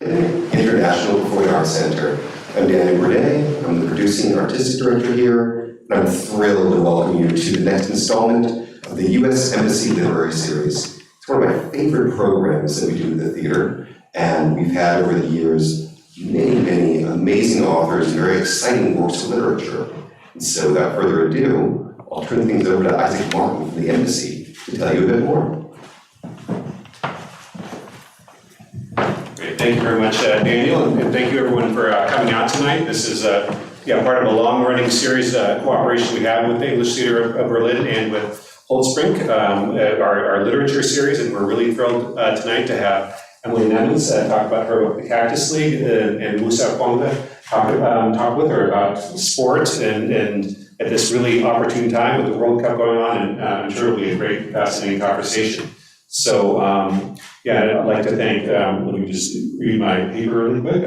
International Performing Arts Center. I'm Daniel Brunet. I'm the producing and artistic director here, and I'm thrilled to welcome you to the next installment of the U.S. Embassy Literary Series. It's one of my favorite programs that we do at the theater, and we've had over the years many amazing authors and very exciting works of literature. And so without further ado, I'll turn things over to Isaac Martin from the Embassy to tell you a bit more. Thank you very much, Daniel, and thank you everyone for coming out tonight. This is part of a long-running series cooperation we have with the English Theatre of Berlin and with Holtzbrinck, our literature series, and we're really thrilled tonight to have Emily Nemens talk about her book, The Cactus League, and Musa Okwonga talk with her about sport and at this really opportune time with the World Cup going on, and I'm sure it'll be a great, fascinating conversation. So, I'd like to thank, let me just read my paper really quick,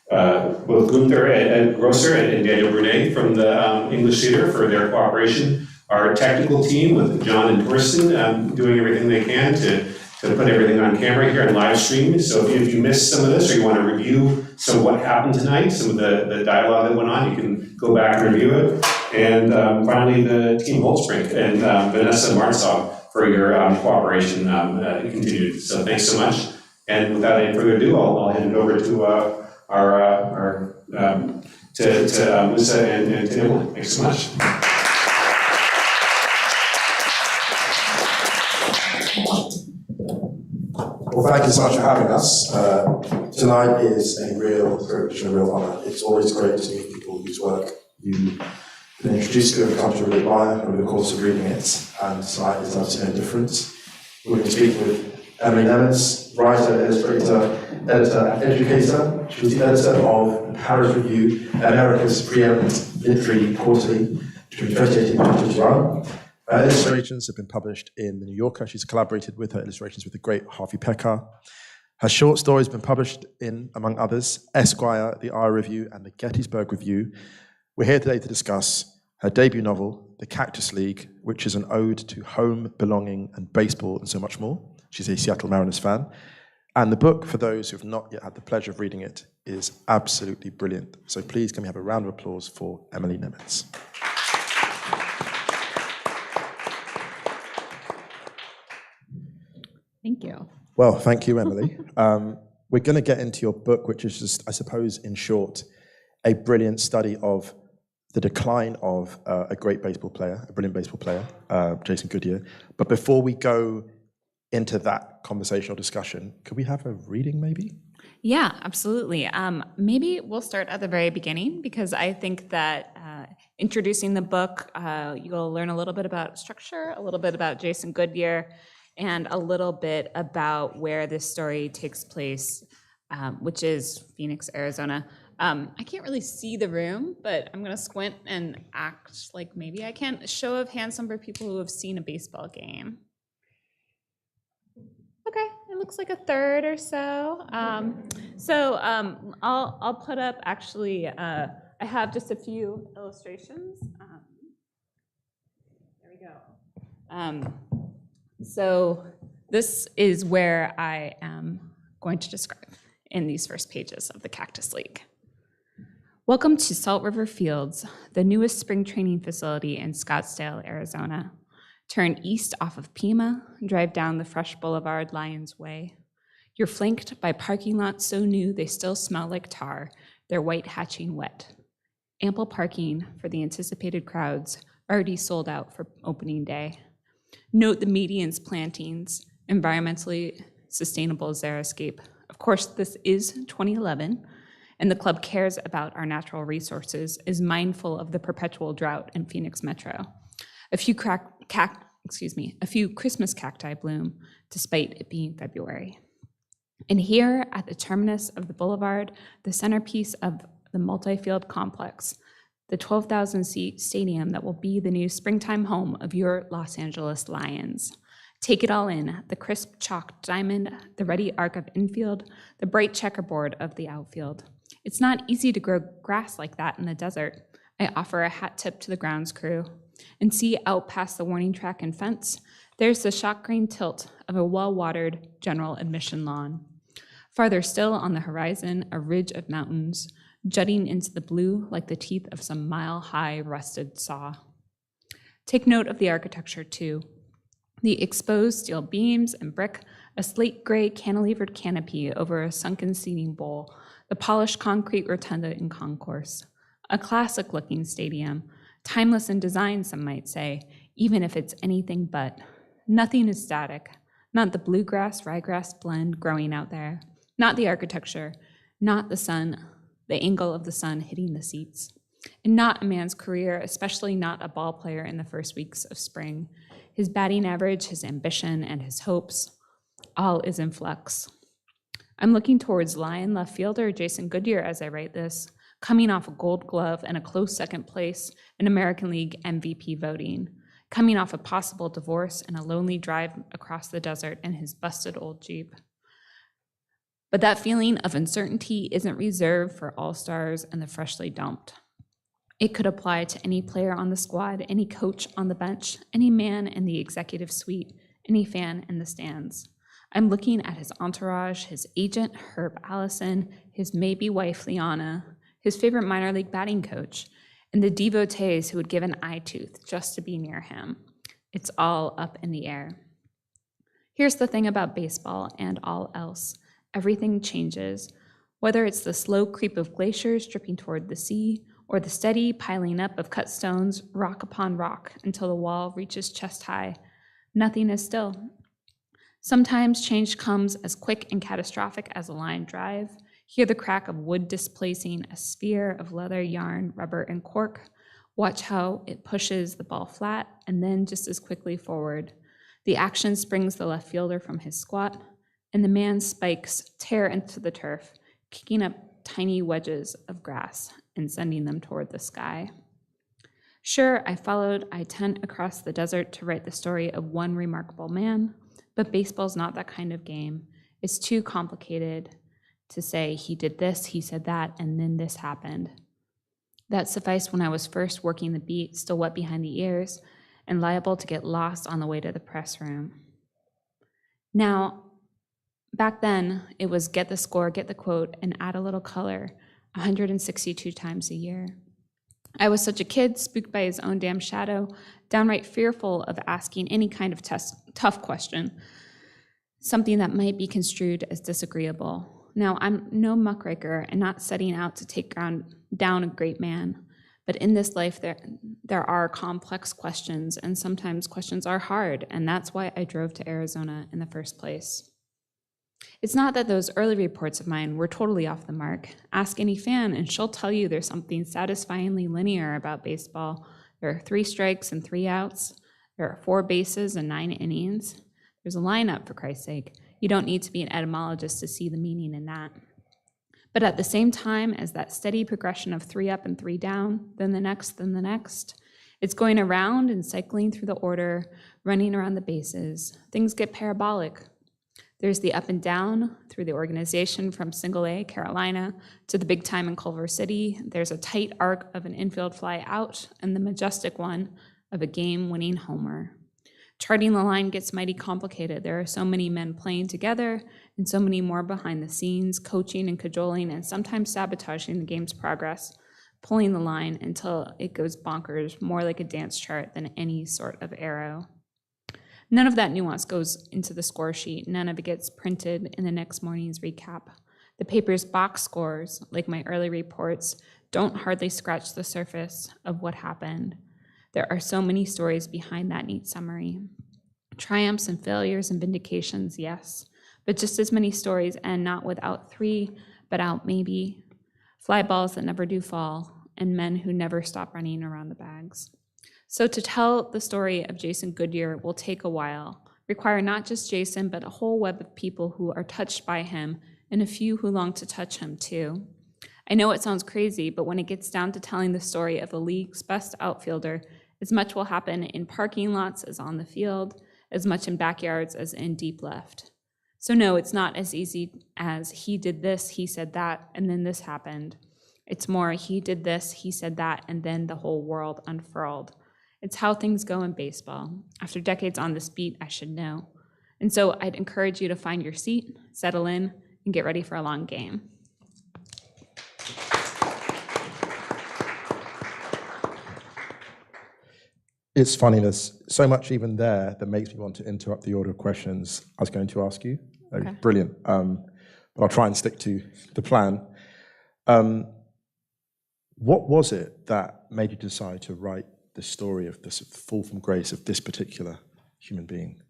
both Gunther Grosser and Daniel Brunet from the English Theatre for their cooperation. Our technical team with John and Torsten doing everything they can to put everything on camera here and live stream. So if you missed some of this or you want to review some of what happened tonight, some of the dialogue that went on, you can go back and review it. And finally, the team Holtzbrinck and Vanessa Martzog for your cooperation continued. So thanks so much. And without any further ado, I'll hand it over to Musa and to Emily. Thanks so much. Well, thank you so much for having us. Tonight is a real privilege and a real honor. It's always great to meet people whose work you've been introduced to and come to really admire over the course of reading it, and tonight is absolutely no different. We're going to speak with Emily Nemens, writer, illustrator, editor, and educator. She was the editor of the Paris Review, America's preeminent literary quarterly between 2018 and 2021. Her illustrations have been published in The New Yorker. She's collaborated with her illustrations with the great Harvey Pekar. Her short stories have been published in, among others, Esquire, the Eye Review, and the Gettysburg Review. We're here today to discuss her debut novel, The Cactus League, which is an ode to home, belonging, and baseball, and so much more. She's a Seattle Mariners fan. And the book, for those who have not yet had the pleasure of reading it, is absolutely brilliant. So please can we have a round of applause for Emily Nemens. Thank you. Well, thank you, Emily. We're going to get into your book, which is just, I suppose, in short, a brilliant study of the decline of a great baseball player, a brilliant baseball player, Jason Goodyear. But before we go into that conversational discussion, could we have a reading maybe? Yeah, absolutely. Maybe we'll start at the very beginning, because I think that introducing the book, you'll learn a little bit about structure, a little bit about Jason Goodyear, and a little bit about where this story takes place, which is Phoenix, Arizona. I can't really see the room, but I'm going to squint and act like maybe I can. Show of hands number of people who have seen a baseball game. Okay, it looks like a third or so. I'll put up, actually, I have just a few illustrations. There we go. So this is where I am going to describe in these first pages of the Cactus League. Welcome to Salt River Fields, the newest spring training facility in Scottsdale, Arizona. Turn east off of Pima, drive down the fresh boulevard Lions Way. You're flanked by parking lots so new they still smell like tar, their white hatching wet. Ample parking for the anticipated crowds, already sold out for opening day. Note the median's plantings, environmentally sustainable xeriscape. Of course, this is 2011, and the club cares about our natural resources, is mindful of the perpetual drought in Phoenix Metro. A few Christmas cacti bloom, despite it being February. And here, at the terminus of the boulevard, the centerpiece of the multi-field complex, the 12,000-seat stadium that will be the new springtime home of your Los Angeles Lions. Take it all in, the crisp chalk diamond, the ready arc of infield, the bright checkerboard of the outfield. It's not easy to grow grass like that in the desert. I offer a hat tip to the grounds crew. And see out past the warning track and fence, there's the shot green tilt of a well-watered general admission lawn. Farther still on the horizon, a ridge of mountains, jutting into the blue like the teeth of some mile-high rusted saw. Take note of the architecture, too. The exposed steel beams and brick, a slate gray cantilevered canopy over a sunken seating bowl, the polished concrete rotunda in concourse. A classic-looking stadium, timeless in design, some might say, even if it's anything but. Nothing is static, not the bluegrass-ryegrass blend growing out there, not the architecture, not the sun, the angle of the sun hitting the seats, and not a man's career, especially not a ball player in the first weeks of spring. His batting average, his ambition, and his hopes, all is in flux. I'm looking towards Lion left fielder Jason Goodyear as I write this, coming off a Gold Glove and a close second place in American League MVP voting, coming off a possible divorce and a lonely drive across the desert in his busted old Jeep. But that feeling of uncertainty isn't reserved for all-stars and the freshly dumped. It could apply to any player on the squad, any coach on the bench, any man in the executive suite, any fan in the stands. I'm looking at his entourage, his agent, Herb Allison, his maybe wife, Liana, his favorite minor league batting coach, and the devotees who would give an eye tooth just to be near him. It's all up in the air. Here's the thing about baseball and all else. Everything changes, whether it's the slow creep of glaciers dripping toward the sea, or the steady piling up of cut stones, rock upon rock, until the wall reaches chest high. Nothing is still. Sometimes change comes as quick and catastrophic as a line drive. Hear the crack of wood displacing a sphere of leather, yarn, rubber, and cork. Watch how it pushes the ball flat, and then just as quickly forward. The action springs the left fielder from his squat, and the man's spikes tear into the turf, kicking up tiny wedges of grass and sending them toward the sky. Sure, I followed I-10 across the desert to write the story of one remarkable man, but baseball's not that kind of game. It's too complicated to say he did this, he said that, and then this happened. That sufficed when I was first working the beat, still wet behind the ears, and liable to get lost on the way to the press room. Now, back then, it was get the score, get the quote, and add a little color 162 times a year. I was such a kid, spooked by his own damn shadow, downright fearful of asking any kind of tough question, something that might be construed as disagreeable. Now, I'm no muckraker and not setting out to take down a great man, but in this life, there are complex questions, and sometimes questions are hard, and that's why I drove to Arizona in the first place. It's not that those early reports of mine were totally off the mark. Ask any fan, and she'll tell you there's something satisfyingly linear about baseball. There are 3 strikes and 3 outs. There are 4 bases and 9 innings. There's a lineup, for Christ's sake. You don't need to be an etymologist to see the meaning in that. But at the same time as that steady progression of 3 up and 3 down, then the next, it's going around and cycling through the order, running around the bases. Things get parabolic. There's the up and down through the organization from single A, Carolina, to the big time in Culver City. There's a tight arc of an infield fly out and the majestic one of a game-winning homer. Charting the line gets mighty complicated. There are so many men playing together and so many more behind the scenes, coaching and cajoling and sometimes sabotaging the game's progress, pulling the line until it goes bonkers, more like a dance chart than any sort of arrow. None of that nuance goes into the score sheet. None of it gets printed in the next morning's recap. The paper's box scores, like my early reports, don't hardly scratch the surface of what happened. There are so many stories behind that neat summary. Triumphs and failures and vindications, yes, but just as many stories end not with out 3, but out maybe. Fly balls that never do fall, and men who never stop running around the bags. So to tell the story of Jason Goodyear will take a while, require not just Jason, but a whole web of people who are touched by him, and a few who long to touch him too. I know it sounds crazy, but when it gets down to telling the story of the league's best outfielder, as much will happen in parking lots as on the field, as much in backyards as in deep left. So no, it's not as easy as he did this, he said that, and then this happened. It's more he did this, he said that, and then the whole world unfurled. It's how things go in baseball. After decades on this beat, I should know. And so I'd encourage you to find your seat, settle in, and get ready for a long game. It's funny, there's so much even there that makes me want to interrupt the order of questions I was going to ask you. Okay. Brilliant. But I'll try and stick to the plan. What was it that made you decide to write the story of this fall from grace of this particular human being?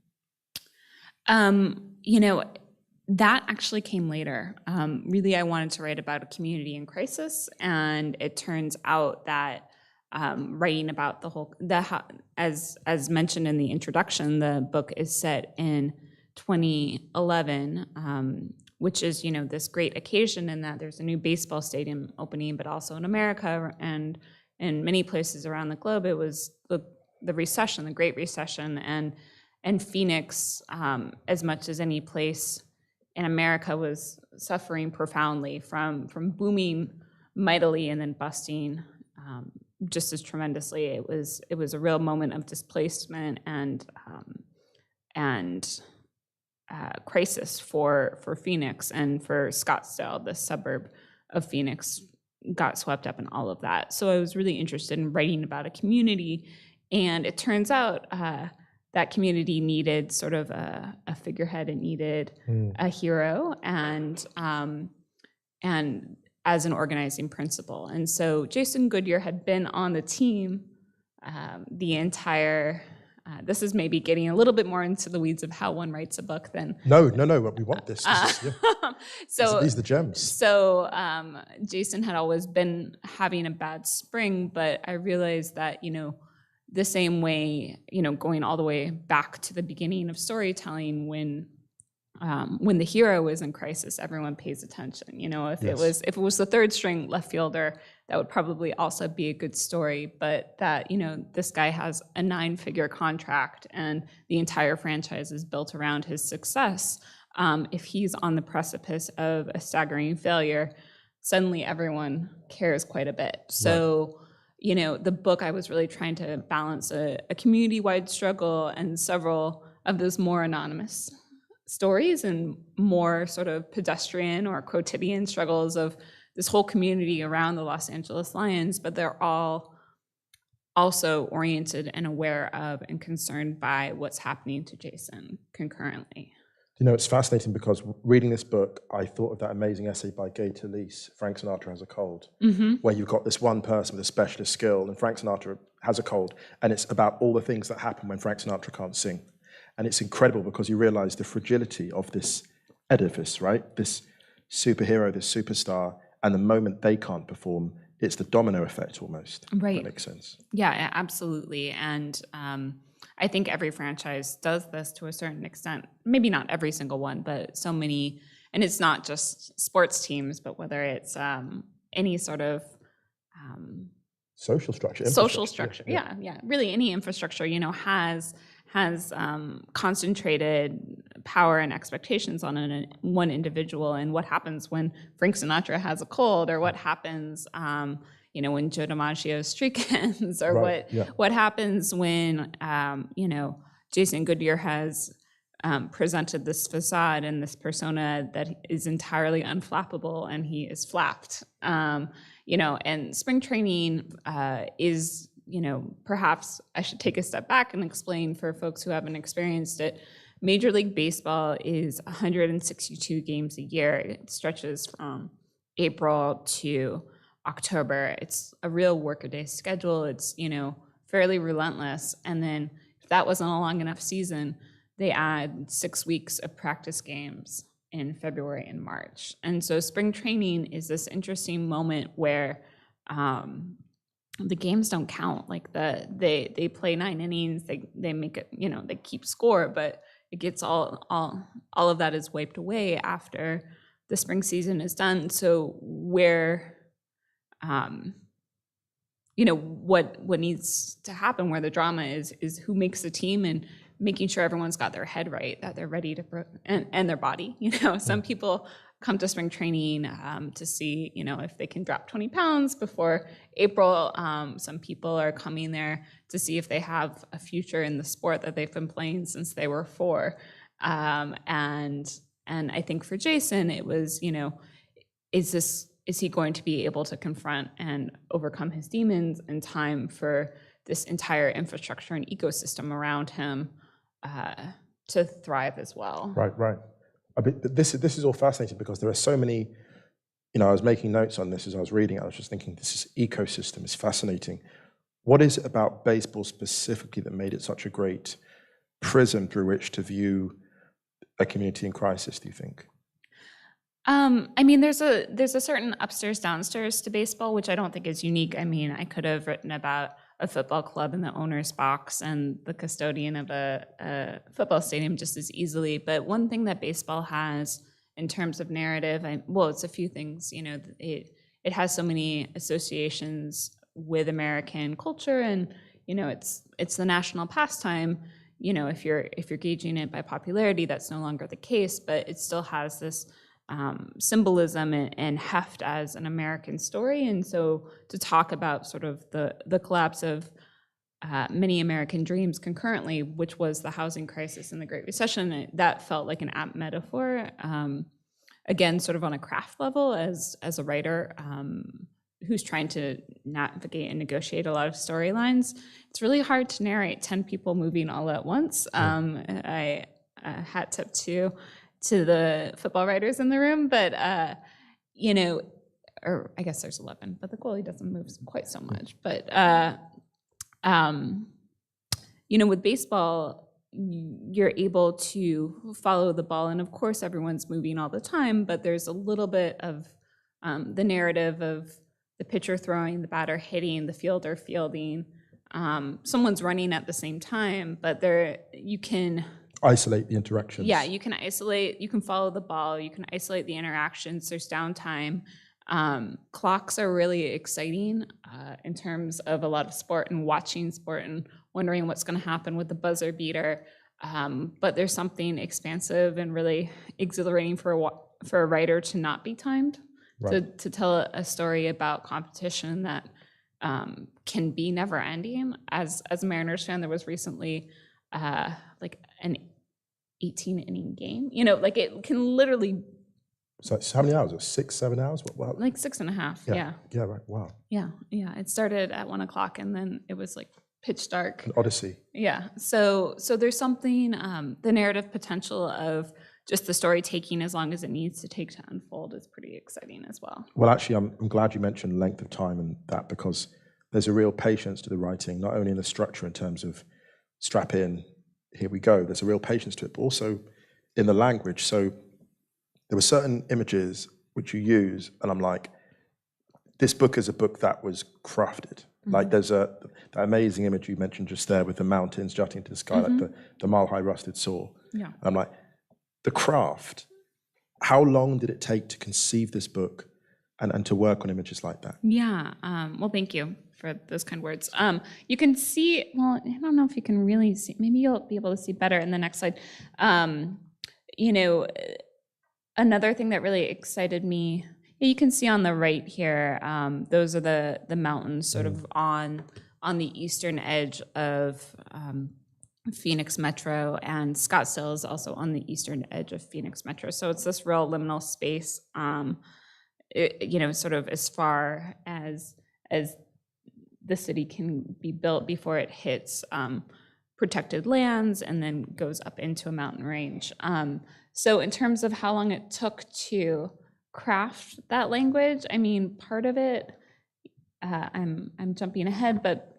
That actually came later. Really, I wanted to write about a community in crisis, and it turns out that writing about as mentioned in the introduction, the book is set in 2011, which is this great occasion in that there's a new baseball stadium opening, but also in America and in many places around the globe, it was the recession, the Great Recession, and Phoenix, as much as any place in America, was suffering profoundly from booming mightily and then busting just as tremendously. It was a real moment of displacement and crisis for Phoenix, and for Scottsdale, the suburb of Phoenix, got swept up in all of that. So I was really interested in writing about a community, and it turns out that community needed sort of a figurehead. It needed a hero, and as an organizing principle. And so Jason Goodyear had been on the team the entire, this is maybe getting a little bit more into the weeds of how one writes a book than. No, we want this. So these are the gems. So Jason had always been having a bad spring, but I realized that, the same way, going all the way back to the beginning of storytelling, when the hero is in crisis, everyone pays attention. If it was the third string left fielder, that would probably also be a good story. But that, this guy has a 9-figure contract and the entire franchise is built around his success. If he's on the precipice of a staggering failure, suddenly everyone cares quite a bit. So, the book, I was really trying to balance a community-wide struggle and several of those more anonymous stories and more sort of pedestrian or quotidian struggles of this whole community around the Los Angeles Lions, but they're all also oriented and aware of and concerned by what's happening to Jason concurrently. It's fascinating because reading this book, I thought of that amazing essay by Gay Talese, Frank Sinatra Has a Cold, where you've got this one person with a specialist skill, and Frank Sinatra has a cold, and it's about all the things that happen when Frank Sinatra can't sing. And it's incredible because you realize the fragility of this edifice, right? This superhero, this superstar, and the moment they can't perform, it's the domino effect almost. Right. That makes sense. Yeah, absolutely. And I think every franchise does this to a certain extent. Maybe not every single one, but so many. And it's not just sports teams, but whether it's any sort of social structure. Yeah. Really, any infrastructure, has concentrated power and expectations on one individual. And what happens when Frank Sinatra has a cold, or what happens when Joe DiMaggio's streak ends, or what happens when Jason Goodyear has presented this facade and this persona that is entirely unflappable, and he is flapped. And spring training is, perhaps I should take a step back and explain for folks who haven't experienced it. Major League Baseball is 162 games a year. It stretches from April to October. It's a real workaday schedule. It's, fairly relentless. And then if that wasn't a long enough season, they add 6 weeks of practice games in February and March. And so spring training is this interesting moment where the games don't count. Like they play 9 innings, they make it, they keep score, but it gets all of that is wiped away after the spring season is done. So where what needs to happen, where the drama is who makes the team, and making sure everyone's got their head right, that they're ready to, and their body. Some people come to spring training to see, if they can drop 20 pounds before April. Some people are coming there to see if they have a future in the sport that they've been playing since they were 4. And And I think for Jason, it was, is he going to be able to confront and overcome his demons in time for this entire infrastructure and ecosystem around him to thrive as well? Right. This is all fascinating because there are so many, I was making notes on this as I was reading. I was just thinking, this ecosystem is fascinating. What is it about baseball specifically that made it such a great prism through which to view a community in crisis, do you think? There's a certain upstairs downstairs to baseball, which I don't think is unique. I could have written about a football club in the owner's box and the custodian of a football stadium just as easily. But one thing that baseball has in terms of narrative, it's a few things. It has so many associations with American culture, and it's the national pastime. If you're gauging it by popularity, that's no longer the case, but it still has this symbolism and heft as an American story. And so to talk about sort of the collapse of many American dreams concurrently, which was the housing crisis and the Great Recession, that felt like an apt metaphor. Again, sort of on a craft level, as a writer who's trying to navigate and negotiate a lot of storylines, it's really hard to narrate 10 people moving all at once. I hat tip to the football writers in the room, but or I guess there's 11, but the goalie doesn't move quite so much. But with baseball, you're able to follow the ball, and of course everyone's moving all the time, but there's a little bit of the narrative of the pitcher throwing, the batter hitting, the fielder fielding, someone's running at the same time, but you can isolate the interactions. Yeah, you can isolate, you can follow the ball, you can isolate the interactions, there's downtime. Clocks are really exciting in terms of a lot of sport and watching sport and wondering what's going to happen with the buzzer beater. But there's something expansive and really exhilarating for a writer to not be timed, right. to tell a story about competition that can be never ending. As a Mariners fan, there was recently like an 18-inning game. It can literally. So how many hours? 6, 7 hours? What? Like 6.5. Yeah. Yeah. Right. Wow. Yeah. It started at 1:00, and then it was like pitch dark. An odyssey. Yeah. So there's something. The narrative potential of just the story taking as long as it needs to take to unfold is pretty exciting as well. Well, actually, I'm glad you mentioned length of time and that, because there's a real patience to the writing, not only in the structure in terms of strap in, here we go. There's a real patience to it, but also in the language. So there were certain images which you use, and I'm like, this book is a book that was crafted. Mm-hmm. Like there's that amazing image you mentioned just there with the mountains jutting into the sky, mm-hmm. like the mile-high rusted saw. Yeah. I'm like, the craft, how long did it take to conceive this book and to work on images like that? Yeah, well, thank you for those kind words. You can see, well, I don't know if you can really see, maybe you'll be able to see better in the next slide. Another thing that really excited me, you can see on the right here, those are the mountains sort of on the eastern edge of Phoenix Metro, and Scottsdale is also on the eastern edge of Phoenix Metro. So it's this real liminal space, sort of as far as the city can be built before it hits protected lands and then goes up into a mountain range. So in terms of how long it took to craft that language, part of it, I'm jumping ahead, but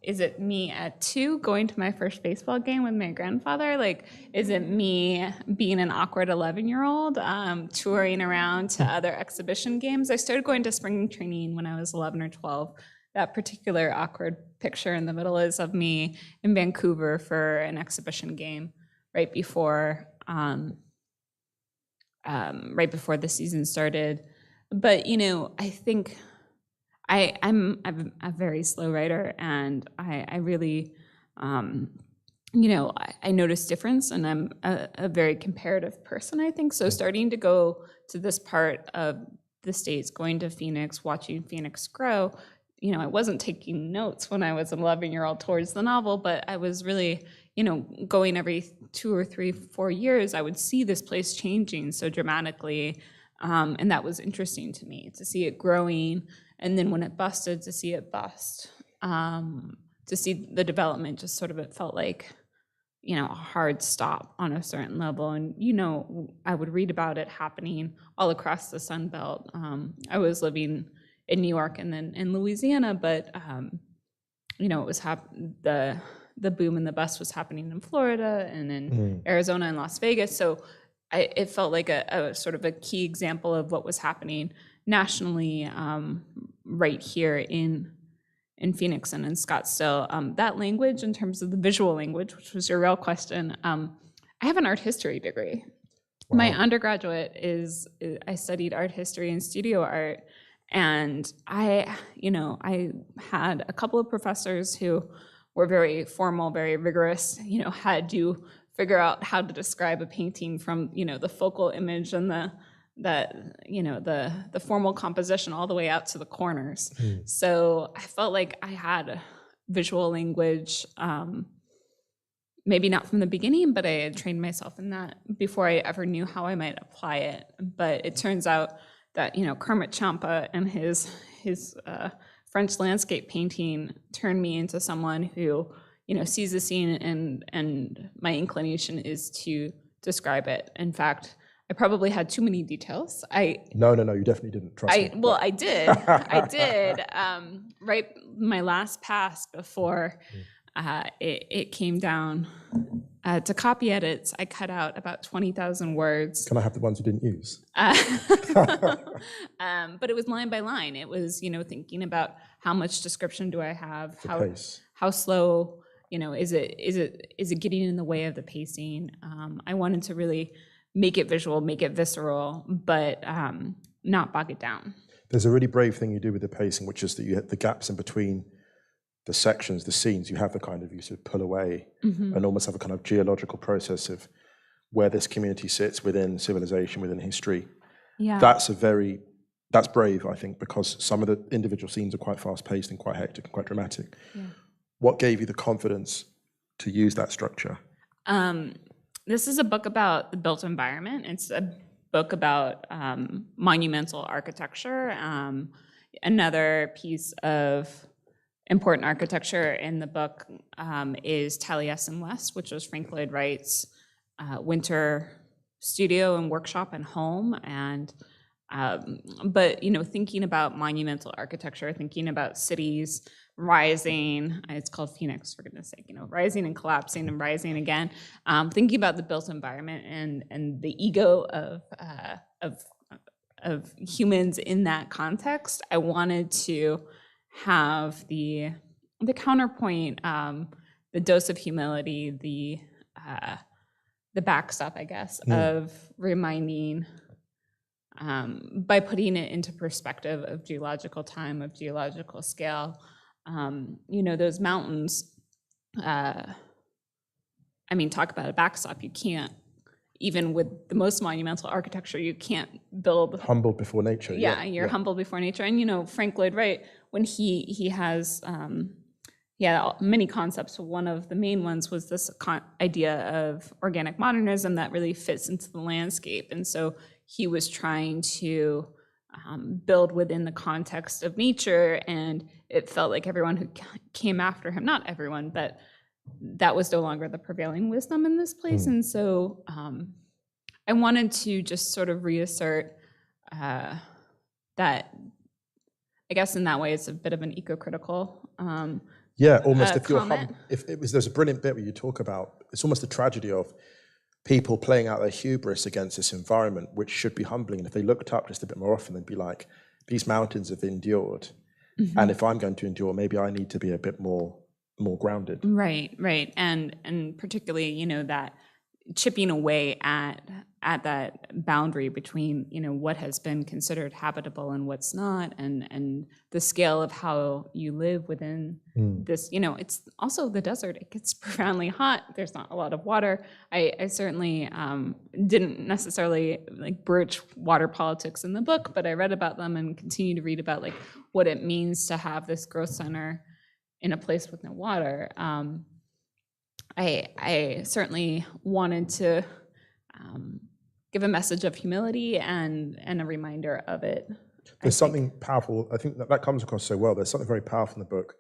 is it me at 2 going to my first baseball game with my grandfather? Like, is it me being an awkward 11-year-old touring around to other exhibition games? I started going to spring training when I was 11 or 12. That particular awkward picture in the middle is of me in Vancouver for an exhibition game right before the season started. But I think I'm a very slow writer, and I really I notice difference, and I'm a very comparative person, I think. So starting to go to this part of the States, going to Phoenix, watching Phoenix grow, I wasn't taking notes when I was an 11-year-old towards the novel, but I was really, going every 2 or 3, 4 years, I would see this place changing so dramatically. And that was interesting to me, to see it growing. And then when it busted, to see it bust, to see the development, just sort of, it felt like, a hard stop on a certain level. And, I would read about it happening all across the Sun Belt. I was living in New York and then in Louisiana, but, it was the boom and the bust was happening in Florida and in Arizona and Las Vegas. So it felt like a sort of a key example of what was happening nationally, right here in Phoenix and in Scottsdale. That language, in terms of the visual language, which was your real question, I have an art history degree. Wow. My undergraduate I studied art history and studio art, and I had a couple of professors who were very formal, very rigorous, had you figure out how to describe a painting from, the focal image and the formal composition all the way out to the corners. So I felt like I had a visual language, maybe not from the beginning, but I had trained myself in that before I ever knew how I might apply it. But it turns out that, Kermit Champa and his French landscape painting turned me into someone who, sees the scene and my inclination is to describe it. In fact, I probably had too many details. No, you definitely didn't. Trust me. Well, I did. I did. Right, my last pass before it came down to copy edits, I cut out about 20,000 words. Can I have the ones you didn't use? But it was line by line. It was, thinking about how much description do I have, how slow, is it getting in the way of the pacing? I wanted to really make it visual, make it visceral, but not bog it down. There's a really brave thing you do with the pacing, which is that you hit the gaps in between the sections, the scenes. You have the kind of, you sort of pull away and almost have a kind of geological process of where this community sits within civilization, within history. Yeah. That's brave, I think, because some of the individual scenes are quite fast-paced and quite hectic and quite dramatic. Yeah. What gave you the confidence to use that structure? This is a book about the built environment. It's a book about monumental architecture. Another piece of important architecture in the book is Taliesin West, which was Frank Lloyd Wright's winter studio and workshop and home. And but thinking about monumental architecture, thinking about cities rising, it's called Phoenix, for goodness sake, rising and collapsing and rising again. Thinking about the built environment and the ego of humans in that context, I wanted to have the counterpoint, the dose of humility, the backstop, I guess, of reminding, by putting it into perspective of geological time, of geological scale. Those mountains, talk about a backstop. You can't, even with the most monumental architecture, you can't build. Humbled before nature. Yeah, you're humbled before nature. And, Frank Lloyd Wright, when he has, many concepts. One of the main ones was this idea of organic modernism that really fits into the landscape. And so he was trying to build within the context of nature, and it felt like everyone who came after him, not everyone, but that was no longer the prevailing wisdom in this place. And so I wanted to just sort of reassert that, I guess in that way, it's a bit of an eco-critical almost if you're comment. There's a brilliant bit where you talk about, it's almost a tragedy of people playing out their hubris against this environment, which should be humbling. And if they looked up just a bit more often, they'd be like, these mountains have endured. And if I'm going to endure, maybe I need to be a bit more grounded. Right. And particularly, that chipping away at that boundary between, what has been considered habitable and what's not, and the scale of how you live within this, it's also the desert. It gets profoundly hot. There's not a lot of water. I certainly didn't necessarily broach water politics in the book, but I read about them and continue to read about what it means to have this growth center in a place with no water. I certainly wanted to give a message of humility and a reminder of it. There's something powerful. I think that comes across so well. There's something very powerful in the book.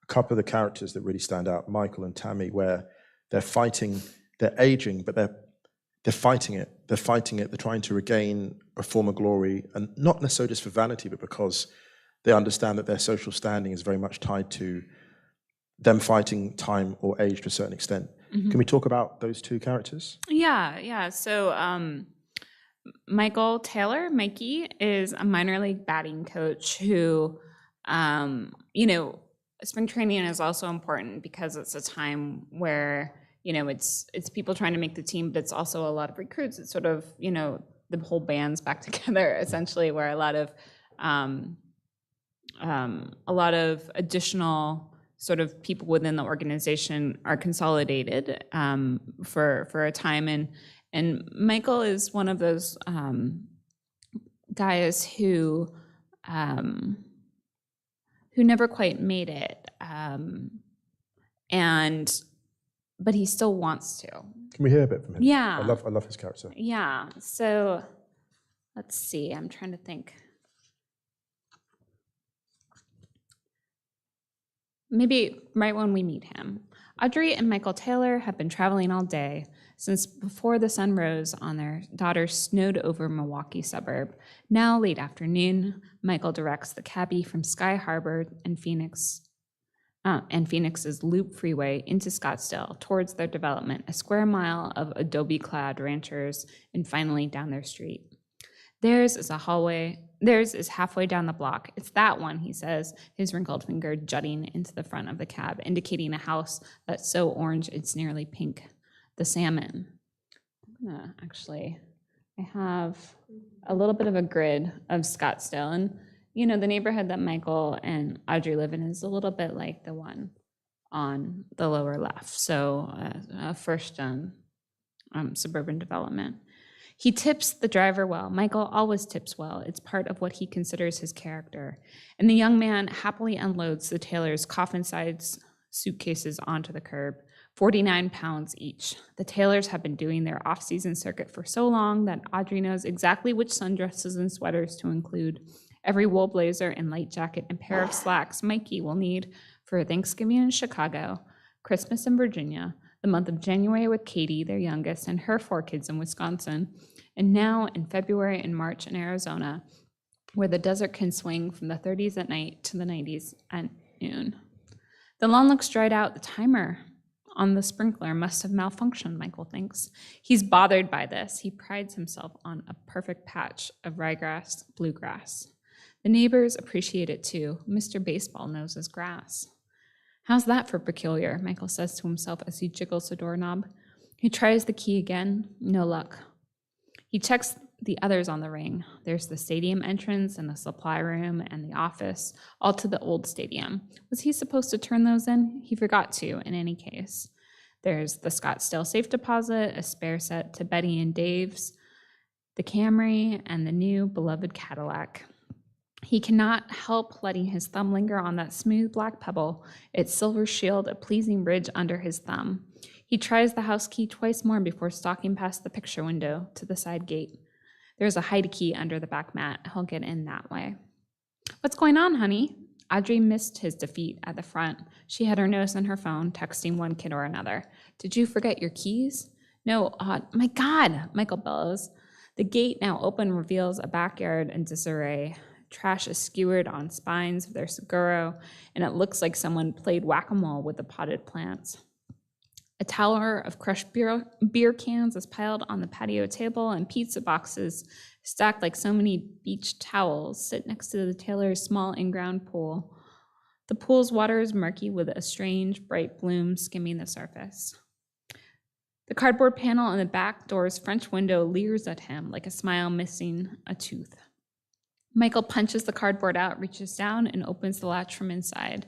A couple of the characters that really stand out, Michael and Tammy, where they're fighting, they're aging, but they're fighting it. They're fighting it. They're trying to regain a form of glory, and not necessarily just for vanity, but because they understand that their social standing is very much tied to them fighting time or age to a certain extent. Mm-hmm. Can we talk about those two characters? Yeah. So Michael Taylor, Mikey, is a minor league batting coach who, spring training is also important because it's a time where, it's people trying to make the team, but it's also a lot of recruits. It's sort of, the whole band's back together, essentially, where a lot of additional sort of people within the organization are consolidated for a time. And Michael is one of those guys who never quite made it, but he still wants to. Can we hear a bit from him? Yeah, I love his character. Yeah. So let's see. I'm trying to think. Maybe right when we meet him. Audrey and Michael Taylor have been traveling all day since before the sun rose on their daughter's snowed-over Milwaukee suburb. Now, late afternoon, Michael directs the cabbie from Sky Harbor and Phoenix's Loop Freeway into Scottsdale towards their development, a square mile of adobe-clad ranchers, and finally down their street. Theirs is halfway down the block. It's that one, he says, his wrinkled finger jutting into the front of the cab, indicating a house that's so orange it's nearly pink. The Salmon. I have a little bit of a grid of Scottsdale, and the neighborhood that Michael and Audrey live in is a little bit like the one on the lower left, so first suburban development. He tips the driver well. Michael always tips well. It's part of what he considers his character. And the young man happily unloads the Taylor's coffin-sized suitcases onto the curb, 49 pounds each. The Taylors have been doing their off-season circuit for so long that Audrey knows exactly which sundresses and sweaters to include. Every wool blazer and light jacket and pair of slacks Mikey will need for Thanksgiving in Chicago, Christmas in Virginia, the month of January with Katie, their youngest, and her 4 kids in Wisconsin, and now in February and March in Arizona, where the desert can swing from the 30s at night to the 90s at noon. The lawn looks dried out. The timer on the sprinkler must have malfunctioned, Michael thinks. He's bothered by this. He prides himself on a perfect patch of ryegrass, bluegrass. The neighbors appreciate it too. Mr. Baseball knows his grass. How's that for peculiar, Michael says to himself as he jiggles the doorknob. He tries the key again, no luck. He checks the others on the ring. There's the stadium entrance and the supply room and the office, all to the old stadium. Was he supposed to turn those in? He forgot to, in any case. There's the Scottsdale safe deposit, a spare set to Betty and Dave's, the Camry, and the new beloved Cadillac. He cannot help letting his thumb linger on that smooth black pebble, its silver shield a pleasing ridge under his thumb. He tries the house key twice more before stalking past the picture window to the side gate. There's a hide key under the back mat. He'll get in that way. What's going on, honey? Audrey missed his defeat at the front. She had her nose on her phone, texting one kid or another. Did you forget your keys? No, my God, Michael bellows. The gate, now open, reveals a backyard in disarray. Trash is skewered on spines of their Seguro, and it looks like someone played whack-a-mole with the potted plants. A tower of crushed beer cans is piled on the patio table, and pizza boxes, stacked like so many beach towels, sit next to the Taylor's small in-ground pool. The pool's water is murky with a strange, bright bloom skimming the surface. The cardboard panel on the back door's French window leers at him like a smile missing a tooth. Michael punches the cardboard out, reaches down, and opens the latch from inside.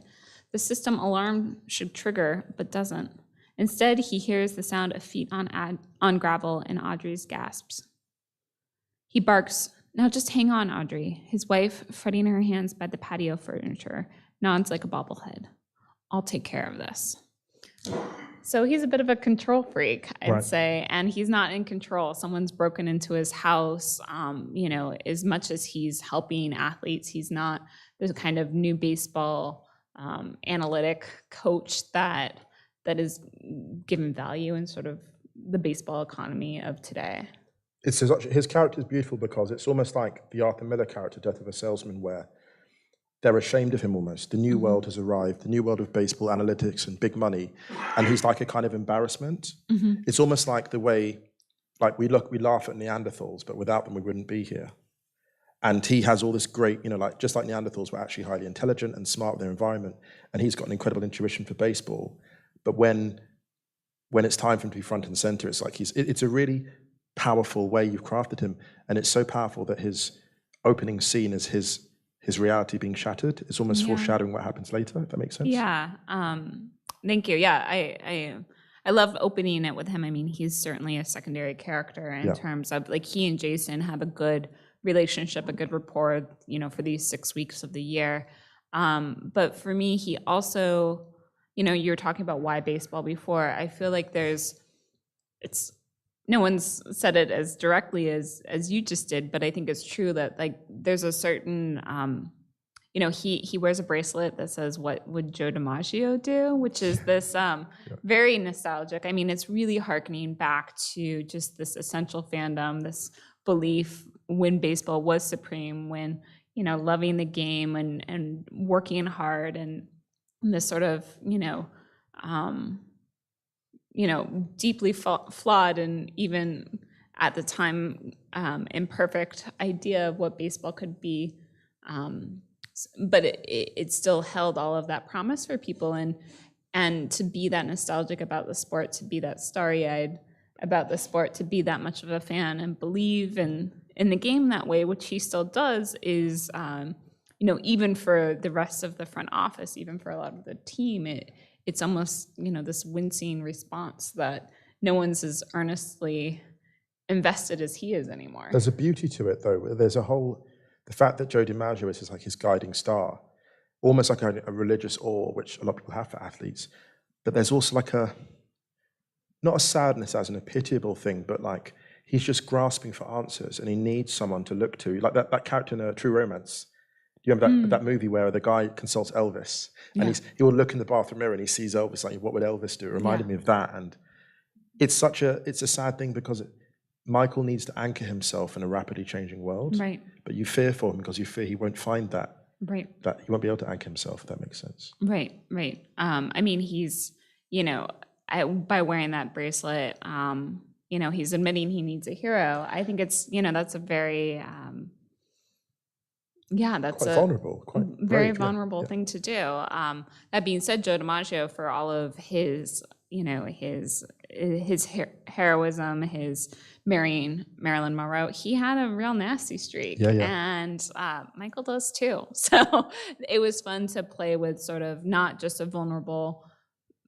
The system alarm should trigger, but doesn't. Instead, he hears the sound of feet on gravel and Audrey's gasps. He barks, "Now just hang on, Audrey." His wife, fretting her hands by the patio furniture, nods like a bobblehead. "I'll take care of this." So he's a bit of a control freak, I'd Right. say, and he's not in control. Someone's broken into his house. As much as he's helping athletes, he's not the kind of new baseball analytic coach that is given value in sort of the baseball economy of today. His character is beautiful because it's almost like the Arthur Miller character, Death of a Salesman, where they're ashamed of him almost. The new world has arrived, the new world of baseball analytics and big money, and he's like a kind of embarrassment. It's almost like the way, like we laugh at Neanderthals, but without them we wouldn't be here. And he has all this great, just like Neanderthals were actually highly intelligent and smart with their environment, and he's got an incredible intuition for baseball. But when it's time for him to be front and center, it's like it's a really powerful way you've crafted him, and it's so powerful that his opening scene is his reality being shattered. It's almost foreshadowing what happens later, if that makes sense. Yeah. Thank you. Yeah, I love opening it with him. I mean, he's certainly a secondary character in terms of like he and Jason have a good relationship, a good rapport, for these 6 weeks of the year. But for me, he also, you were talking about why baseball before. I feel like no one's said it as directly as you just did, but I think it's true that like there's a certain, he wears a bracelet that says, "What would Joe DiMaggio do?" Which is this very nostalgic. I mean, it's really hearkening back to just this essential fandom, this belief when baseball was supreme, when, loving the game and working hard and this sort of, deeply flawed and even at the time imperfect idea of what baseball could be. But it still held all of that promise for people, and to be that nostalgic about the sport, to be that starry-eyed about the sport, to be that much of a fan and believe in the game that way, which he still does, is even for the rest of the front office, even for a lot of the team, it's almost, this wincing response that no one's as earnestly invested as he is anymore. There's a beauty to it, though. There's the fact that Joe DiMaggio is like his guiding star, almost like a religious awe, which a lot of people have for athletes. But there's also like not a sadness as in a pitiable thing, but like he's just grasping for answers and he needs someone to look to. Like that character in A True Romance. Do you remember that movie where the guy consults Elvis and he will look in the bathroom mirror and he sees Elvis, like, what would Elvis do? It reminded me of that. And it's a sad thing because Michael needs to anchor himself in a rapidly changing world. Right. But you fear for him because you fear he won't find that. Right. That he won't be able to anchor himself, if that makes sense. Right. I mean, he's, by wearing that bracelet, he's admitting he needs a hero. I think it's, that's a very, that's quite a vulnerable, quite very brave, vulnerable thing to do. That being said, Joe DiMaggio, for all of his, his heroism, his marrying Marilyn Monroe, he had a real nasty streak. And Michael does too. So it was fun to play with sort of not just a vulnerable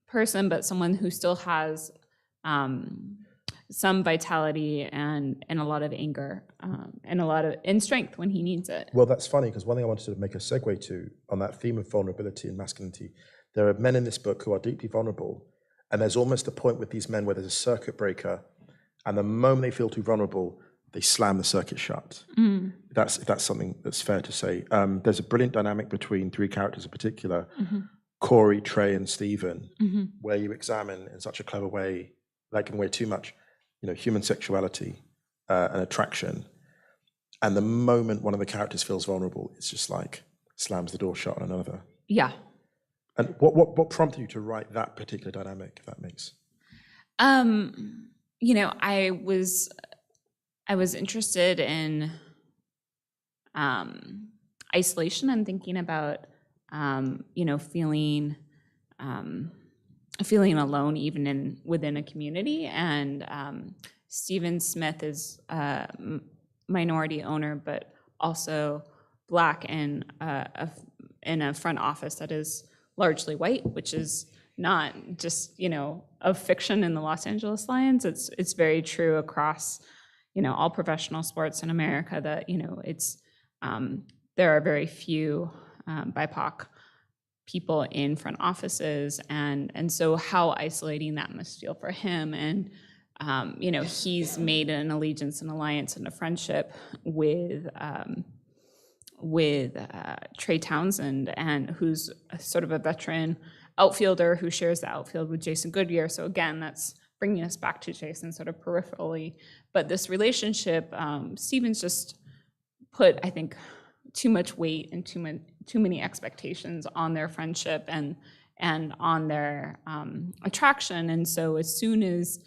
person, but someone who still has some vitality and a lot of anger and strength when he needs it. Well, that's funny because one thing I wanted to make a segue to on that theme of vulnerability and masculinity, there are men in this book who are deeply vulnerable, and there's almost a point with these men where there's a circuit breaker, and the moment they feel too vulnerable, they slam the circuit shut. If that's something that's fair to say. There's a brilliant dynamic between three characters in particular, Corey, Trey, and Stephen, where you examine in such a clever way, without giving away too much, human sexuality and attraction. And the moment one of the characters feels vulnerable, it's just like slams the door shut on another. Yeah. And what prompted you to write that particular dynamic, if that makes? I was interested in isolation and thinking about feeling alone even within a community. And Stephen Smith is a minority owner, but also Black in a front office that is largely white, which is not just of fiction in the Los Angeles Lions. It's very true across all professional sports in America that it's there are very few BIPOC people in front offices, and so how isolating that must feel for him. And he's made an allegiance, an alliance, and a friendship with Trey Townsend, and who's sort of a veteran outfielder who shares the outfield with Jason Goodyear. So again, that's bringing us back to Jason sort of peripherally. But this relationship, Stevens just put, I think, too much weight and too many expectations on their friendship and on their attraction. And so as soon as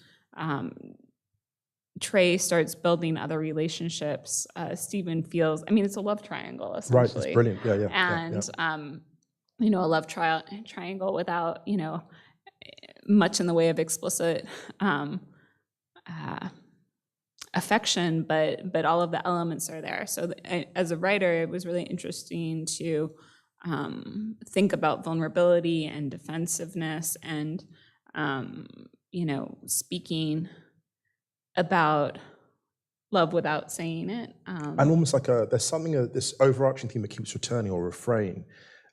Trey starts building other relationships, Steven feels, I mean, it's a love triangle, essentially. Right, it's brilliant. Yeah. And, a love triangle without, much in the way of explicit affection, but all of the elements are there. So as a writer, it was really interesting to think about vulnerability and defensiveness and, speaking about love without saying it. And almost like there's something, this overarching theme that keeps returning, or refrain,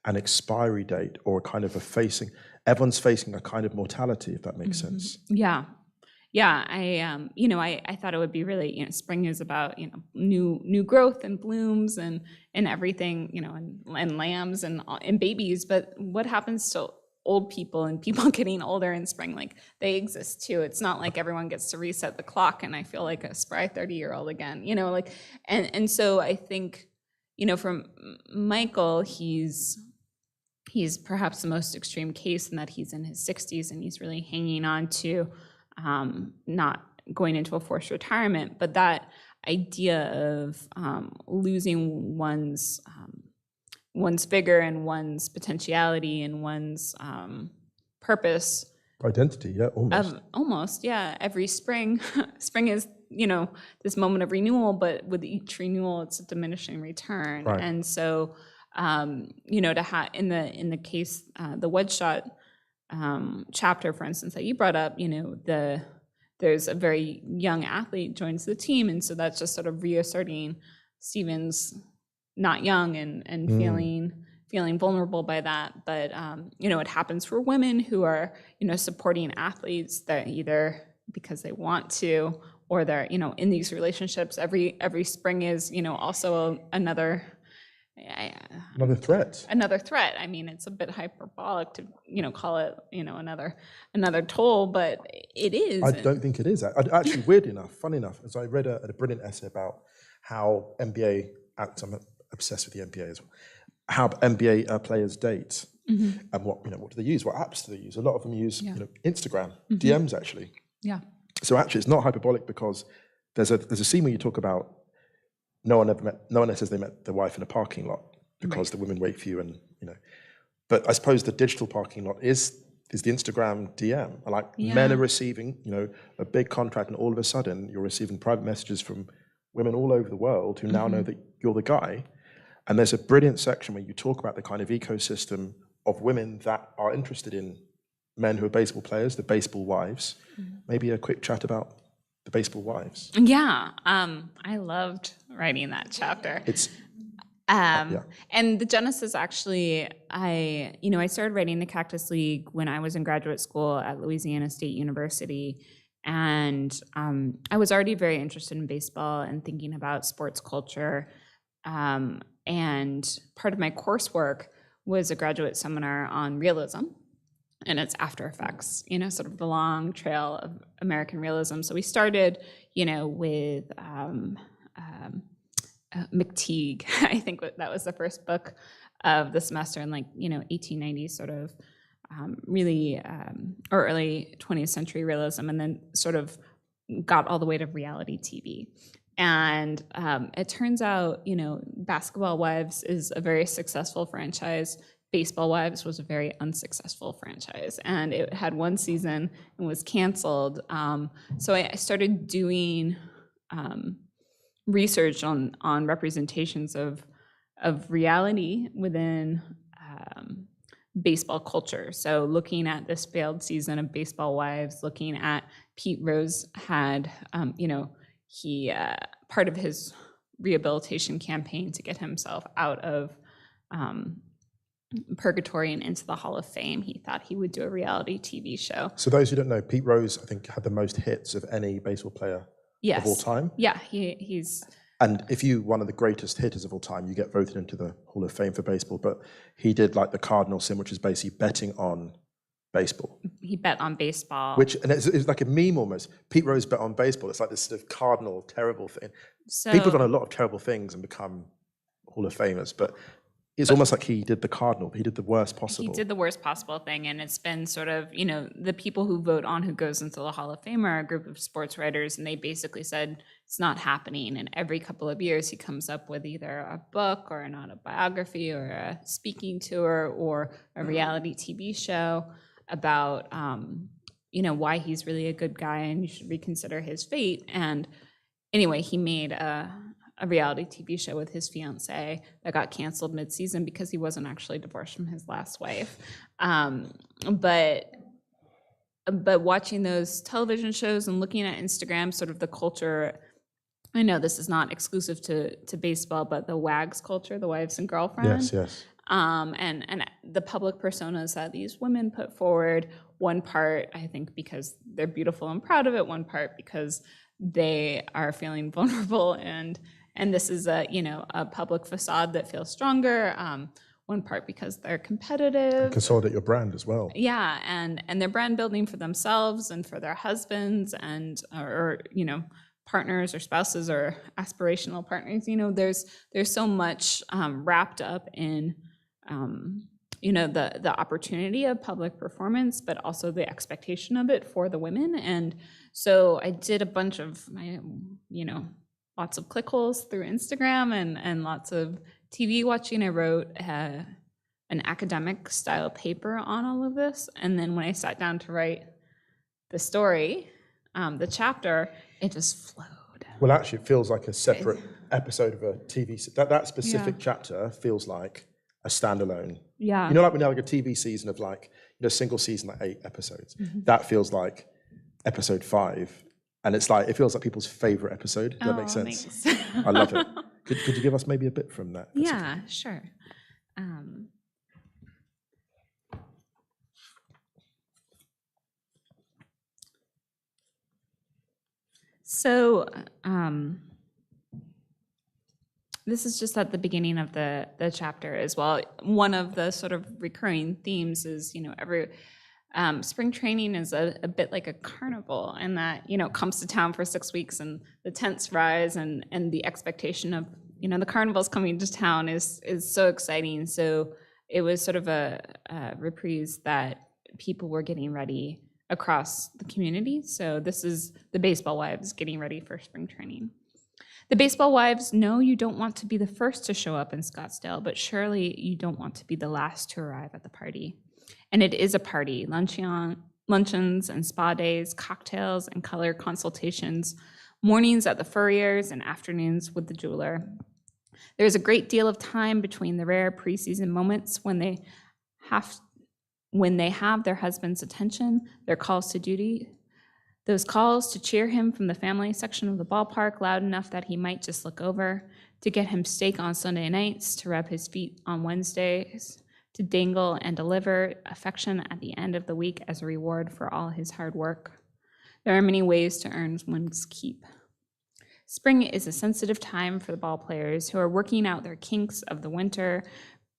an expiry date, or a kind of everyone's facing a kind of mortality, if that makes sense. Yeah. I thought it would be really, spring is about, new growth and blooms and everything, and lambs and babies. But what happens to old people and people getting older in spring? Like, they exist too. It's not like everyone gets to reset the clock and I feel like a spry 30-year-old again, and so I think, from Michael, he's perhaps the most extreme case in that he's in his 60s and he's really hanging on to not going into a forced retirement, but that idea of losing one's vigor and one's potentiality and one's purpose. Identity, yeah, almost, yeah. Every spring is, this moment of renewal, but with each renewal, it's a diminishing return. Right. And so, to have in the case, the wedge shot chapter, for instance, that you brought up, there's a very young athlete joins the team, and so that's just sort of reasserting Stevens not young and feeling vulnerable by that. But it happens for women who are supporting athletes that either because they want to or they're in these relationships. Every spring is also another threat. Another threat. I mean, it's a bit hyperbolic to call it another toll, but it is. I don't think it is. Actually, weirdly enough, funny enough, as I read a brilliant essay about how NBA acts. I'm obsessed with the NBA as well. How NBA players date, and what do they use? What apps do they use? A lot of them use Instagram, DMs actually. Yeah. So actually, it's not hyperbolic, because there's a scene where you talk about no one ever says they met their wife in a parking lot because the women wait for you, and But I suppose the digital parking lot is the Instagram DM. Men are receiving a big contract, and all of a sudden you're receiving private messages from women all over the world who now know that you're the guy. And there's a brilliant section where you talk about the kind of ecosystem of women that are interested in men who are baseball players, the baseball wives. Maybe a quick chat about the baseball wives. Yeah, I loved writing that chapter. And the genesis, actually, I started writing the Cactus League when I was in graduate school at Louisiana State University. And I was already very interested in baseball and thinking about sports culture. And part of my coursework was a graduate seminar on realism and its after effects, sort of the long trail of American realism. So we started, with McTeague. I think that was the first book of the semester in 1890s, sort of really, or early 20th century realism, and then sort of got all the way to reality TV. And it turns out, Basketball Wives is a very successful franchise. Baseball Wives was a very unsuccessful franchise, and it had one season and was canceled. So I started doing research on representations of reality within baseball culture. So looking at this failed season of Baseball Wives, looking at Pete Rose had, he part of his rehabilitation campaign to get himself out of purgatory and into the Hall of Fame. He thought he would do a reality TV show. So those who don't know, Pete Rose, I think, had the most hits of any baseball player Yes. of all time. Yeah, he's And if you one of the greatest hitters of all time, you get voted into the Hall of Fame for baseball. But he did like the cardinal sin, which is basically betting on baseball. he bet on baseball. And it's like a meme almost. Pete Rose bet on baseball. It's like this sort of cardinal, terrible thing. So People have done a lot of terrible things and become Hall of Famers, but it's almost like he did the cardinal. He did the worst possible. he did the worst possible thing, and it's been sort of, the people who vote on who goes into the Hall of Fame are a group of sports writers, and they basically said it's not happening. And every couple of years, he comes up with either a book or an autobiography or a speaking tour or a reality TV show about, why he's really a good guy and you should reconsider his fate. And anyway, he made a reality TV show with his fiance that got canceled mid-season because he wasn't actually divorced from his last wife. But watching those television shows and looking at Instagram, sort of the culture, I know this is not exclusive to baseball, but the WAGs culture, the wives and girlfriends. Yes. And the public personas that these women put forward, one part, I think, because they're beautiful and proud of it, one part because they are feeling vulnerable and this is a public facade that feels stronger. One part because they're competitive. Consolidate your brand as well. Yeah, and they're brand building for themselves and for their husbands and or partners or spouses or aspirational partners. There's so much wrapped up in the opportunity of public performance, but also the expectation of it for the women. And so I did a bunch of my lots of click holes through Instagram and lots of TV watching. I wrote an academic style paper on all of this. And then when I sat down to write the story, the chapter, it just flowed. Well, actually, it feels like a separate episode of a TV. That specific chapter feels like a standalone. Yeah. Like when you have like a TV season of single season, like 8 episodes. Mm-hmm. That feels like episode 5. And it's like, it feels like people's favorite episode. Does that make sense? Thanks. I love it. Could you give us maybe a bit from that? Yeah, sure. This is just at the beginning of the chapter as well. One of the sort of recurring themes is, every spring training is a bit like a carnival, and that comes to town for 6 weeks and the tents rise and the expectation of the carnival's coming to town is so exciting. So it was sort of a reprise that people were getting ready across the community. So this is the baseball wives getting ready for spring training. The baseball wives know you don't want to be the first to show up in Scottsdale, but surely you don't want to be the last to arrive at the party. And it is a party: luncheons and spa days, cocktails and color consultations, mornings at the furrier's and afternoons with the jeweler. There's a great deal of time between the rare preseason moments when they have their husband's attention, their calls to duty, those calls to cheer him from the family section of the ballpark loud enough that he might just look over, to get him steak on Sunday nights, to rub his feet on Wednesdays, to dangle and deliver affection at the end of the week as a reward for all his hard work. There are many ways to earn one's keep. Spring is a sensitive time for the ball players who are working out their kinks of the winter,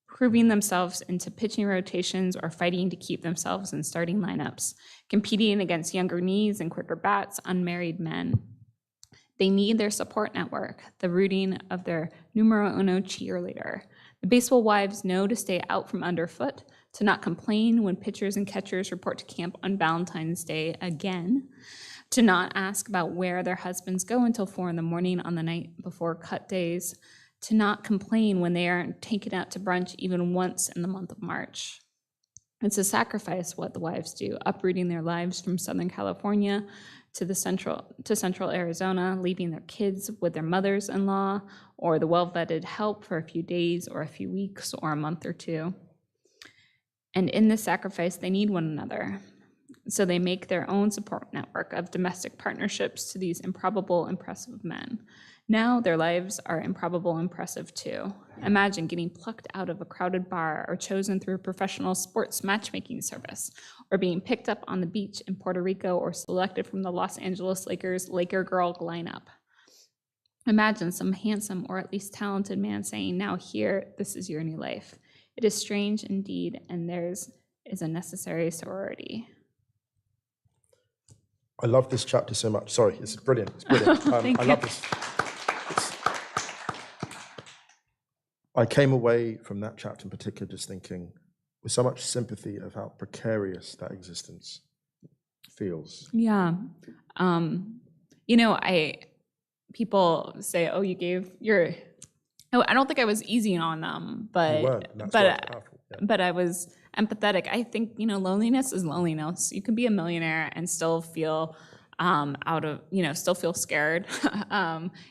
proving themselves into pitching rotations or fighting to keep themselves in starting lineups, competing against younger knees and quicker bats, unmarried men. They need their support network, the rooting of their numero uno cheerleader. The baseball wives know to stay out from underfoot, to not complain when pitchers and catchers report to camp on Valentine's Day again, to not ask about where their husbands go until 4 a.m. on the night before cut days, to not complain when they aren't taken out to brunch even once in the month of March. It's a sacrifice what the wives do, uprooting their lives from Southern California to central Arizona, leaving their kids with their mothers-in-law or the well-vetted help for a few days or a few weeks or a month or two. And in this sacrifice, they need one another. So they make their own support network of domestic partnerships to these improbable, impressive men. Now their lives are improbable impressive too. Imagine getting plucked out of a crowded bar or chosen through a professional sports matchmaking service, or being picked up on the beach in Puerto Rico or selected from the Los Angeles Lakers Laker girl lineup. Imagine some handsome or at least talented man saying, now here, this is your new life. It is strange indeed, and theirs is a necessary sorority. I love this chapter so much. Sorry, it's brilliant. It's brilliant. Thank I you. love this. I came away from that chapter in particular just thinking with so much sympathy of how precarious that existence feels. Yeah. People say, oh, I don't think I was easy on them, You but weren't, and that's why it's powerful. Yeah. but I was empathetic. I think, loneliness is loneliness. You can be a millionaire and still feel still feel scared.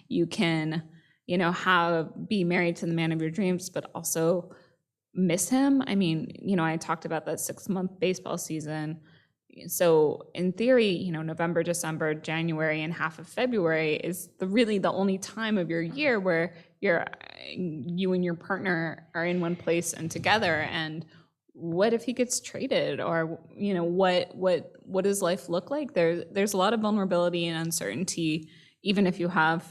You can, be married to the man of your dreams, but also miss him. I mean, I talked about that 6-month baseball season. So in theory, November, December, January, and half of February is really the only time of your year where you and your partner are in one place and together. And what if he gets traded, or what does life look like? There's a lot of vulnerability and uncertainty, even if you have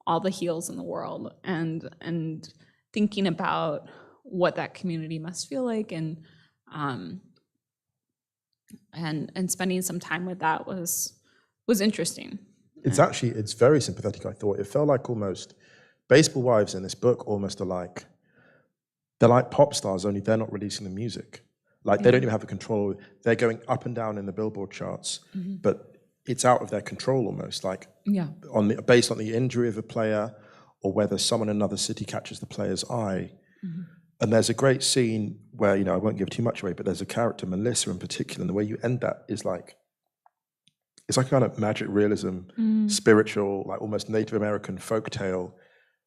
all the heels in the world, and thinking about what that community must feel like, and spending some time with that was interesting. It's very sympathetic, I thought. It felt like almost baseball wives in this book almost they're like pop stars, only they're not releasing the music. Like they don't even have the control. They're going up and down in the Billboard charts, but it's out of their control almost, based on the injury of a player or whether someone in another city catches the player's eye. And there's a great scene where, I won't give too much away, but there's a character, Melissa in particular, and the way you end that is it's like kind of magic realism, spiritual, like almost Native American folktale,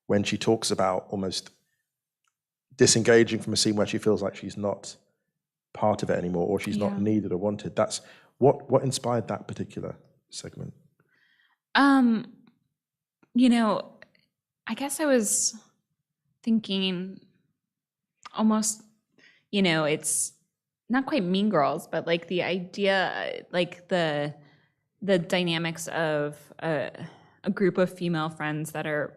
when she talks about almost disengaging from a scene where she feels like she's not part of it anymore, or she's not needed or wanted. That's what inspired that particular segment. I guess I was thinking almost, it's not quite Mean Girls, but like the idea, like the dynamics of a group of female friends that are,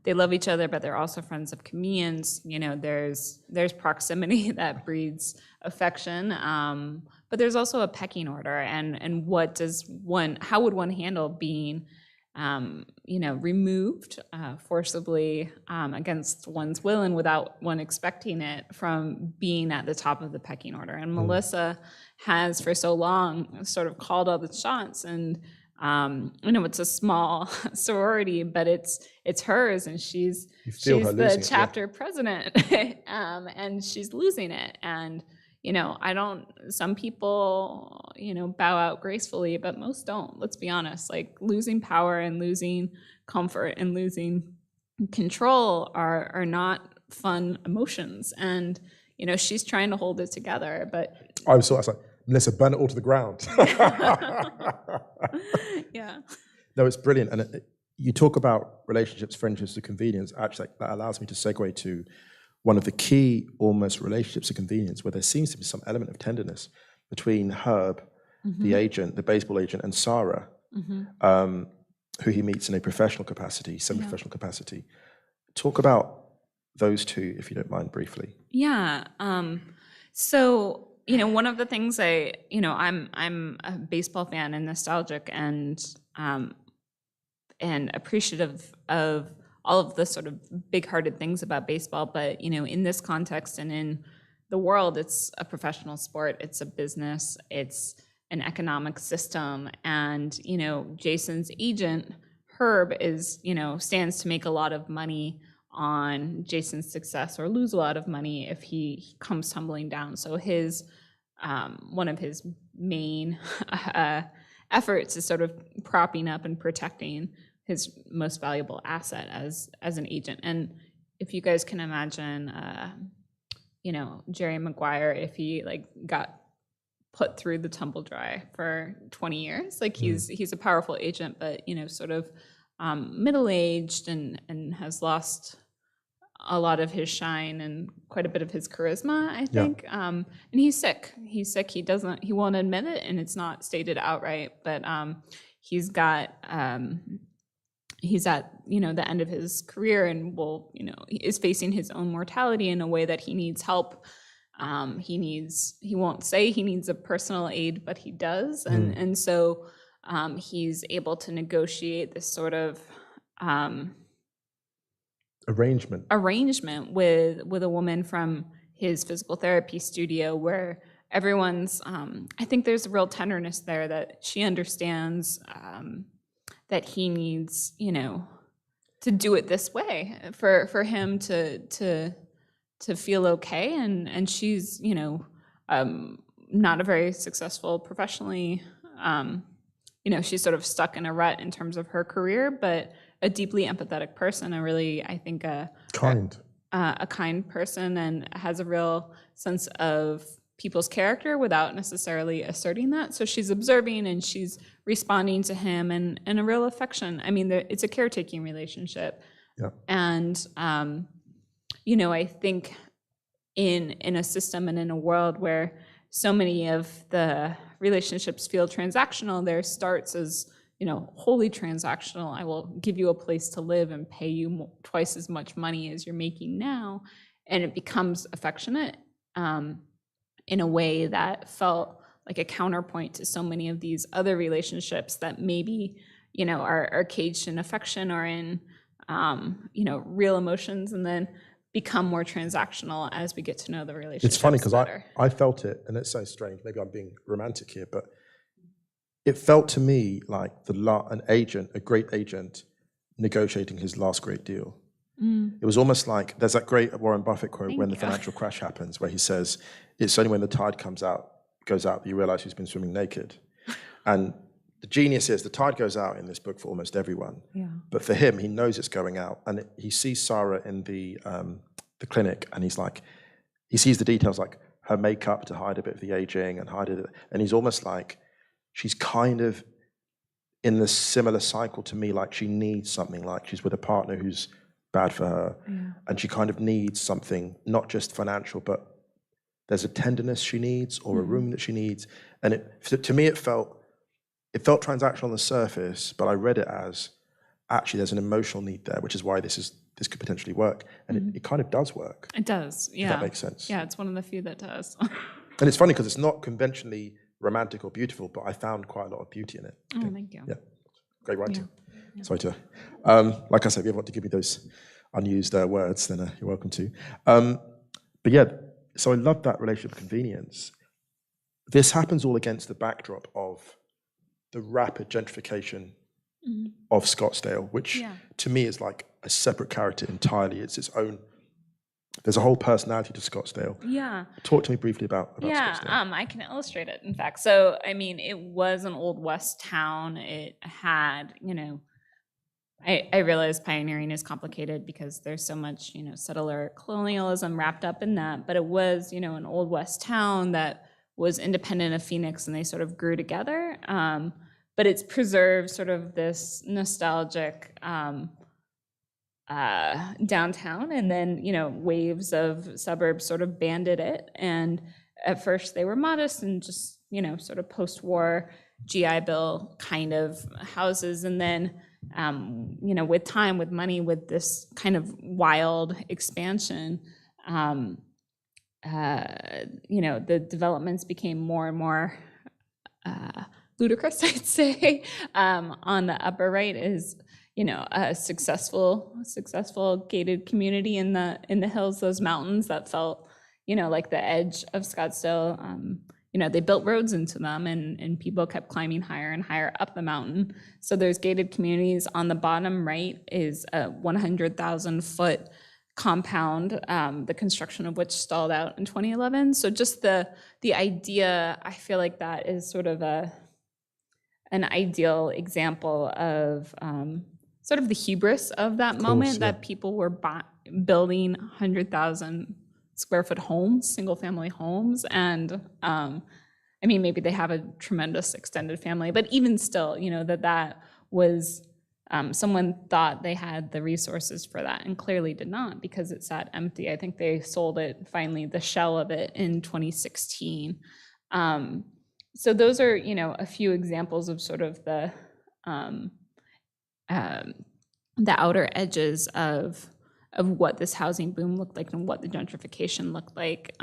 they love each other, but they're also friends of comedians. There's proximity that breeds affection, but there's also a pecking order, and how would one handle being removed forcibly against one's will and without one expecting it, from being at the top of the pecking order. And Melissa has for so long sort of called all the shots, and it's a small sorority, but it's hers, and she's the chapter president, and she's losing it. And some people, bow out gracefully, but most don't. Let's be honest, like losing power and losing comfort and losing control are not fun emotions. And, she's trying to hold it together, but. I was like, Melissa, burn it all to the ground. Yeah. No, it's brilliant. And you talk about relationships, friendships, and convenience. Actually, that allows me to segue to one of the key almost relationships of convenience, where there seems to be some element of tenderness between Herb, the agent, the baseball agent, and Sarah, who he meets in a professional capacity, semi-professional capacity. Talk about those two, if you don't mind, briefly. Yeah. So, one of the things I'm a baseball fan and nostalgic and appreciative of all of the sort of big-hearted things about baseball, but in this context and in the world, it's a professional sport, it's a business, it's an economic system, and Jason's agent Herb stands to make a lot of money on Jason's success, or lose a lot of money if he comes tumbling down. So his one of his main efforts is sort of propping up and protecting his most valuable asset as an agent. And if you guys can imagine, Jerry Maguire, if he got put through the tumble dry for 20 years, he's a powerful agent, but sort of middle-aged and has lost a lot of his shine and quite a bit of his charisma, I think. And he's sick. He won't admit it, and it's not stated outright, but he's at, the end of his career and is facing his own mortality in a way that he needs help. He won't say he needs a personal aid, but he does. And so he's able to negotiate this sort of arrangement with a woman from his physical therapy studio, where everyone's, I think there's a real tenderness there that she understands that he needs, to do it this way for him to feel okay. And she's, not a very successful professionally. She's sort of stuck in a rut in terms of her career, but a deeply empathetic person, I think a kind person, and has a real sense of people's character without necessarily asserting that. So she's observing and she's responding to him and a real affection. I mean, it's a caretaking relationship. Yeah. And, I think in a system and in a world where so many of the relationships feel transactional, there starts as, wholly transactional. I will give you a place to live and pay you twice as much money as you're making now. And it becomes affectionate in a way that felt like a counterpoint to so many of these other relationships that maybe, are caged in affection or in, real emotions, and then become more transactional as we get to know the relationship. It's funny because I felt it, and it's so strange, maybe I'm being romantic here, but it felt to me like a great agent negotiating his last great deal. It was almost like, there's that great Warren Buffett quote when the financial crash happens, where he says, it's only when the tide goes out that you realize who's been swimming naked. And the genius is the tide goes out in this book for almost everyone. Yeah. But for him, he knows it's going out. And he sees Sarah in the clinic, and he sees the details, like her makeup to hide a bit of the aging and hide it. And he's almost like, she's kind of in the similar cycle to me, like she needs something, like she's with a partner who's bad for her. Yeah. And she kind of needs something, not just financial, but there's a tenderness she needs, or a room that she needs. And to me, it felt transactional on the surface, but I read it as, actually there's an emotional need there, which is why this could potentially work. And it kind of does work. It does, yeah. If that makes sense. Yeah, it's one of the few that does. And it's funny because it's not conventionally romantic or beautiful, but I found quite a lot of beauty in it. Oh, thank you. Yeah, great writing. Yeah. Sorry to, like I said, if you ever want to give me those unused words, then you're welcome to. But yeah, so I love that relationship of convenience. This happens all against the backdrop of the rapid gentrification of Scottsdale, which to me is like a separate character entirely. It's its own. There's a whole personality to Scottsdale. Yeah. Talk to me briefly about Scottsdale. I can illustrate it, in fact. So, I mean, it was an Old West town. It had, I realize pioneering is complicated because there's so much, settler colonialism wrapped up in that. But it was, an Old West town that was independent of Phoenix, and they sort of grew together. But it's preserved sort of this nostalgic downtown, and then waves of suburbs sort of banded it. And at first they were modest and just sort of post-war GI Bill kind of houses, and then with time, with money, with this kind of wild expansion, the developments became more and more ludicrous, I'd say. On the upper right is a successful gated community in the hills, those mountains that felt, like the edge of Scottsdale. They built roads into them, and people kept climbing higher and higher up the mountain. So there's gated communities. On the bottom right is a 100,000-foot compound, the construction of which stalled out in 2011. So just the idea, I feel like that is sort of an ideal example of sort of the hubris of that moment, that people were building 100,000 square foot homes, single family homes. And maybe they have a tremendous extended family, but even still, that was someone thought they had the resources for that and clearly did not because it sat empty. I think they sold it, finally, the shell of it in 2016. So those are, a few examples of sort of the outer edges of what this housing boom looked like and what the gentrification looked like.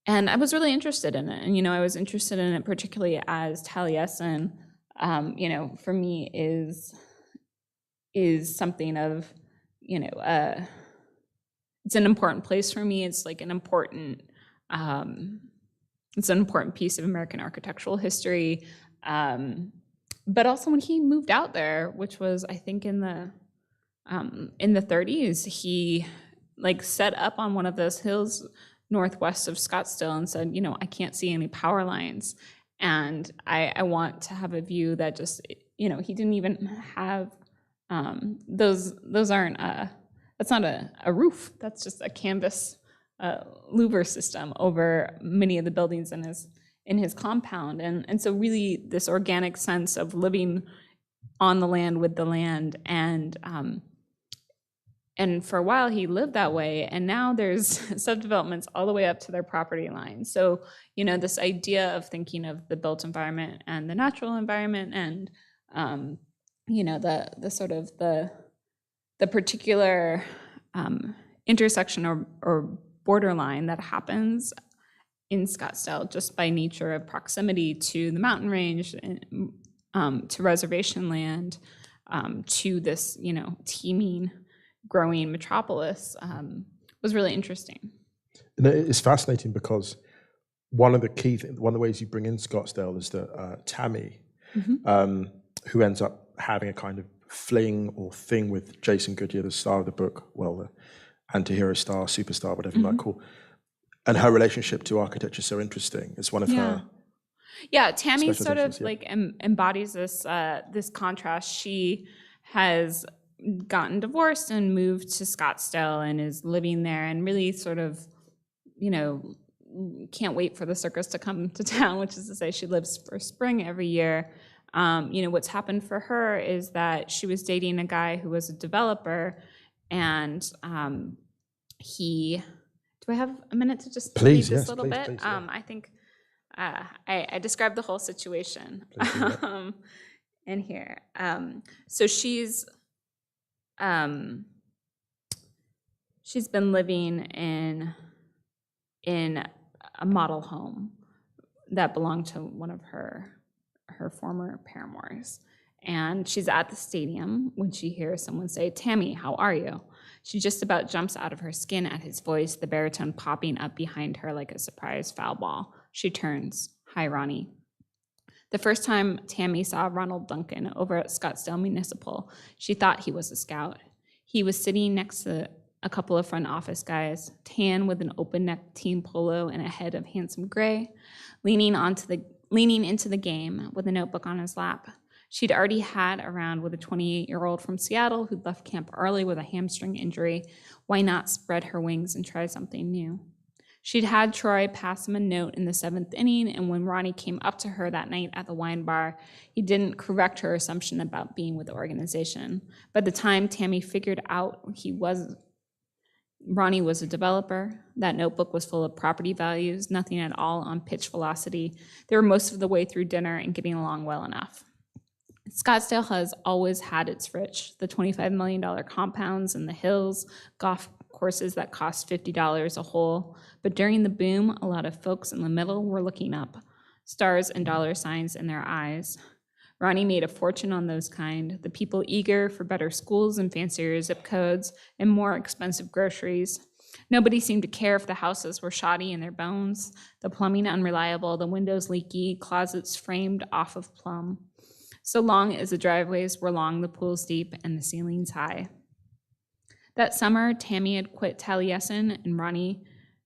And I was really interested in it. And, I was interested in it particularly as Taliesin, for me is something of, it's an important place for me. It's like an important piece of American architectural history. But also when he moved out there, which was, I think, in the 30s, he set up on one of those hills northwest of Scottsdale and said, I can't see any power lines. And I want to have a view that just, he didn't even have, those aren't, that's not a roof. That's just a canvas louver system over many of the buildings in his compound. And so really this organic sense of living on the land with the land. And for a while he lived that way, and now there's subdevelopments all the way up to their property line. So, this idea of thinking of the built environment and the natural environment and, the sort of the particular intersection or borderline that happens in Scottsdale just by nature of proximity to the mountain range, to reservation land, to this, teeming, growing metropolis was really interesting. And it's fascinating because one of the ways you bring in Scottsdale is that Tammy, who ends up having a kind of fling or thing with Jason Goodyear, the star of the book, the anti-hero star, superstar, whatever you might call, and her relationship to architecture is so interesting. It's one of her. Yeah, Tammy sort of attentions, embodies this this contrast. She has gotten divorced and moved to Scottsdale and is living there and really sort of, can't wait for the circus to come to town, which is to say she lives for spring every year. What's happened for her is that she was dating a guy who was a developer, and do I have a minute to just read this little bit? Please, yeah. I think I described the whole situation in here. So she's been living in a model home that belonged to one of her former paramours. And she's at the stadium when she hears someone say, "Tammy, how are you?" She just about jumps out of her skin at his voice, the baritone popping up behind her like a surprise foul ball. She turns. "Hi, Ronnie." The first time Tammy saw Ronald Duncan over at Scottsdale Municipal, she thought he was a scout. He was sitting next to a couple of front office guys, tan with an open-necked team polo and a head of handsome gray, leaning into the game with a notebook on his lap. She'd already had a round with a 28-year-old from Seattle who'd left camp early with a hamstring injury. Why not spread her wings and try something new? She'd had Troy pass him a note in the 7th inning, and when Ronnie came up to her that night at the wine bar, he didn't correct her assumption about being with the organization. By the time Tammy figured out Ronnie was a developer, that notebook was full of property values, nothing at all on pitch velocity. They were most of the way through dinner and getting along well enough. Scottsdale has always had its rich, the $25 million compounds in the hills, golf courses that cost $50 a hole. But during the boom, a lot of folks in the middle were looking up, stars and dollar signs in their eyes. Ronnie made a fortune on those kind, the people eager for better schools and fancier zip codes and more expensive groceries. Nobody seemed to care if the houses were shoddy in their bones, the plumbing unreliable, the windows leaky, closets framed off of plumb. So long as the driveways were long, the pools deep, and the ceilings high. That summer, Tammy had quit Taliesin, and Ronnie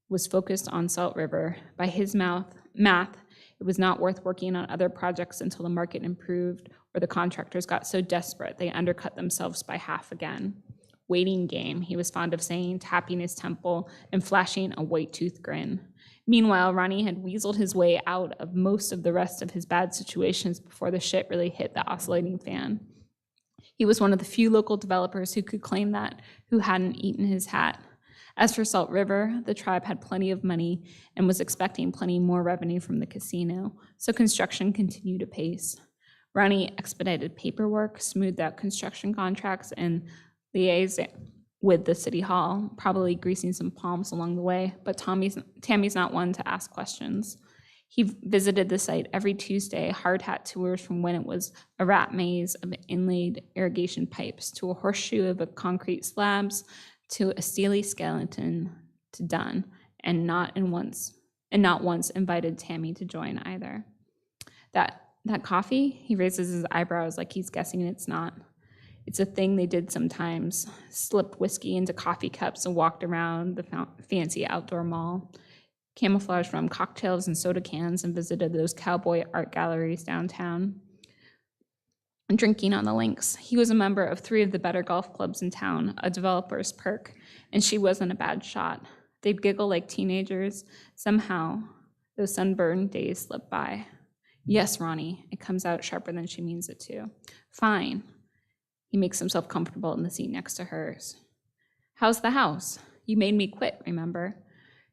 was focused on Salt River. By his math, it was not worth working on other projects until the market improved or the contractors got so desperate they undercut themselves by half again. Waiting game, he was fond of saying, tapping his temple and flashing a white-toothed grin. Meanwhile, Ronnie had weaseled his way out of most of the rest of his bad situations before the shit really hit the oscillating fan. He was one of the few local developers who could claim that, who hadn't eaten his hat. As for Salt River, the tribe had plenty of money and was expecting plenty more revenue from the casino, so construction continued apace. Ronnie expedited paperwork, smoothed out construction contracts, and liaised with the city hall, probably greasing some palms along the way, but Tammy's not one to ask questions. He visited the site every Tuesday, hard hat tours from when it was a rat maze of inlaid irrigation pipes to a horseshoe of concrete slabs to a steely skeleton to done, and not once invited Tammy to join either. That coffee? He raises his eyebrows like he's guessing it's not. It's a thing they did sometimes, slipped whiskey into coffee cups and walked around the fancy outdoor mall, camouflaged rum cocktails and soda cans, and visited those cowboy art galleries downtown. And drinking on the links. He was a member of 3 of the better golf clubs in town, a developer's perk, and she wasn't a bad shot. They'd giggle like teenagers. Somehow, those sunburned days slipped by. Yes, Ronnie, it comes out sharper than she means it to. Fine. He makes himself comfortable in the seat next to hers. How's the house? You made me quit, remember?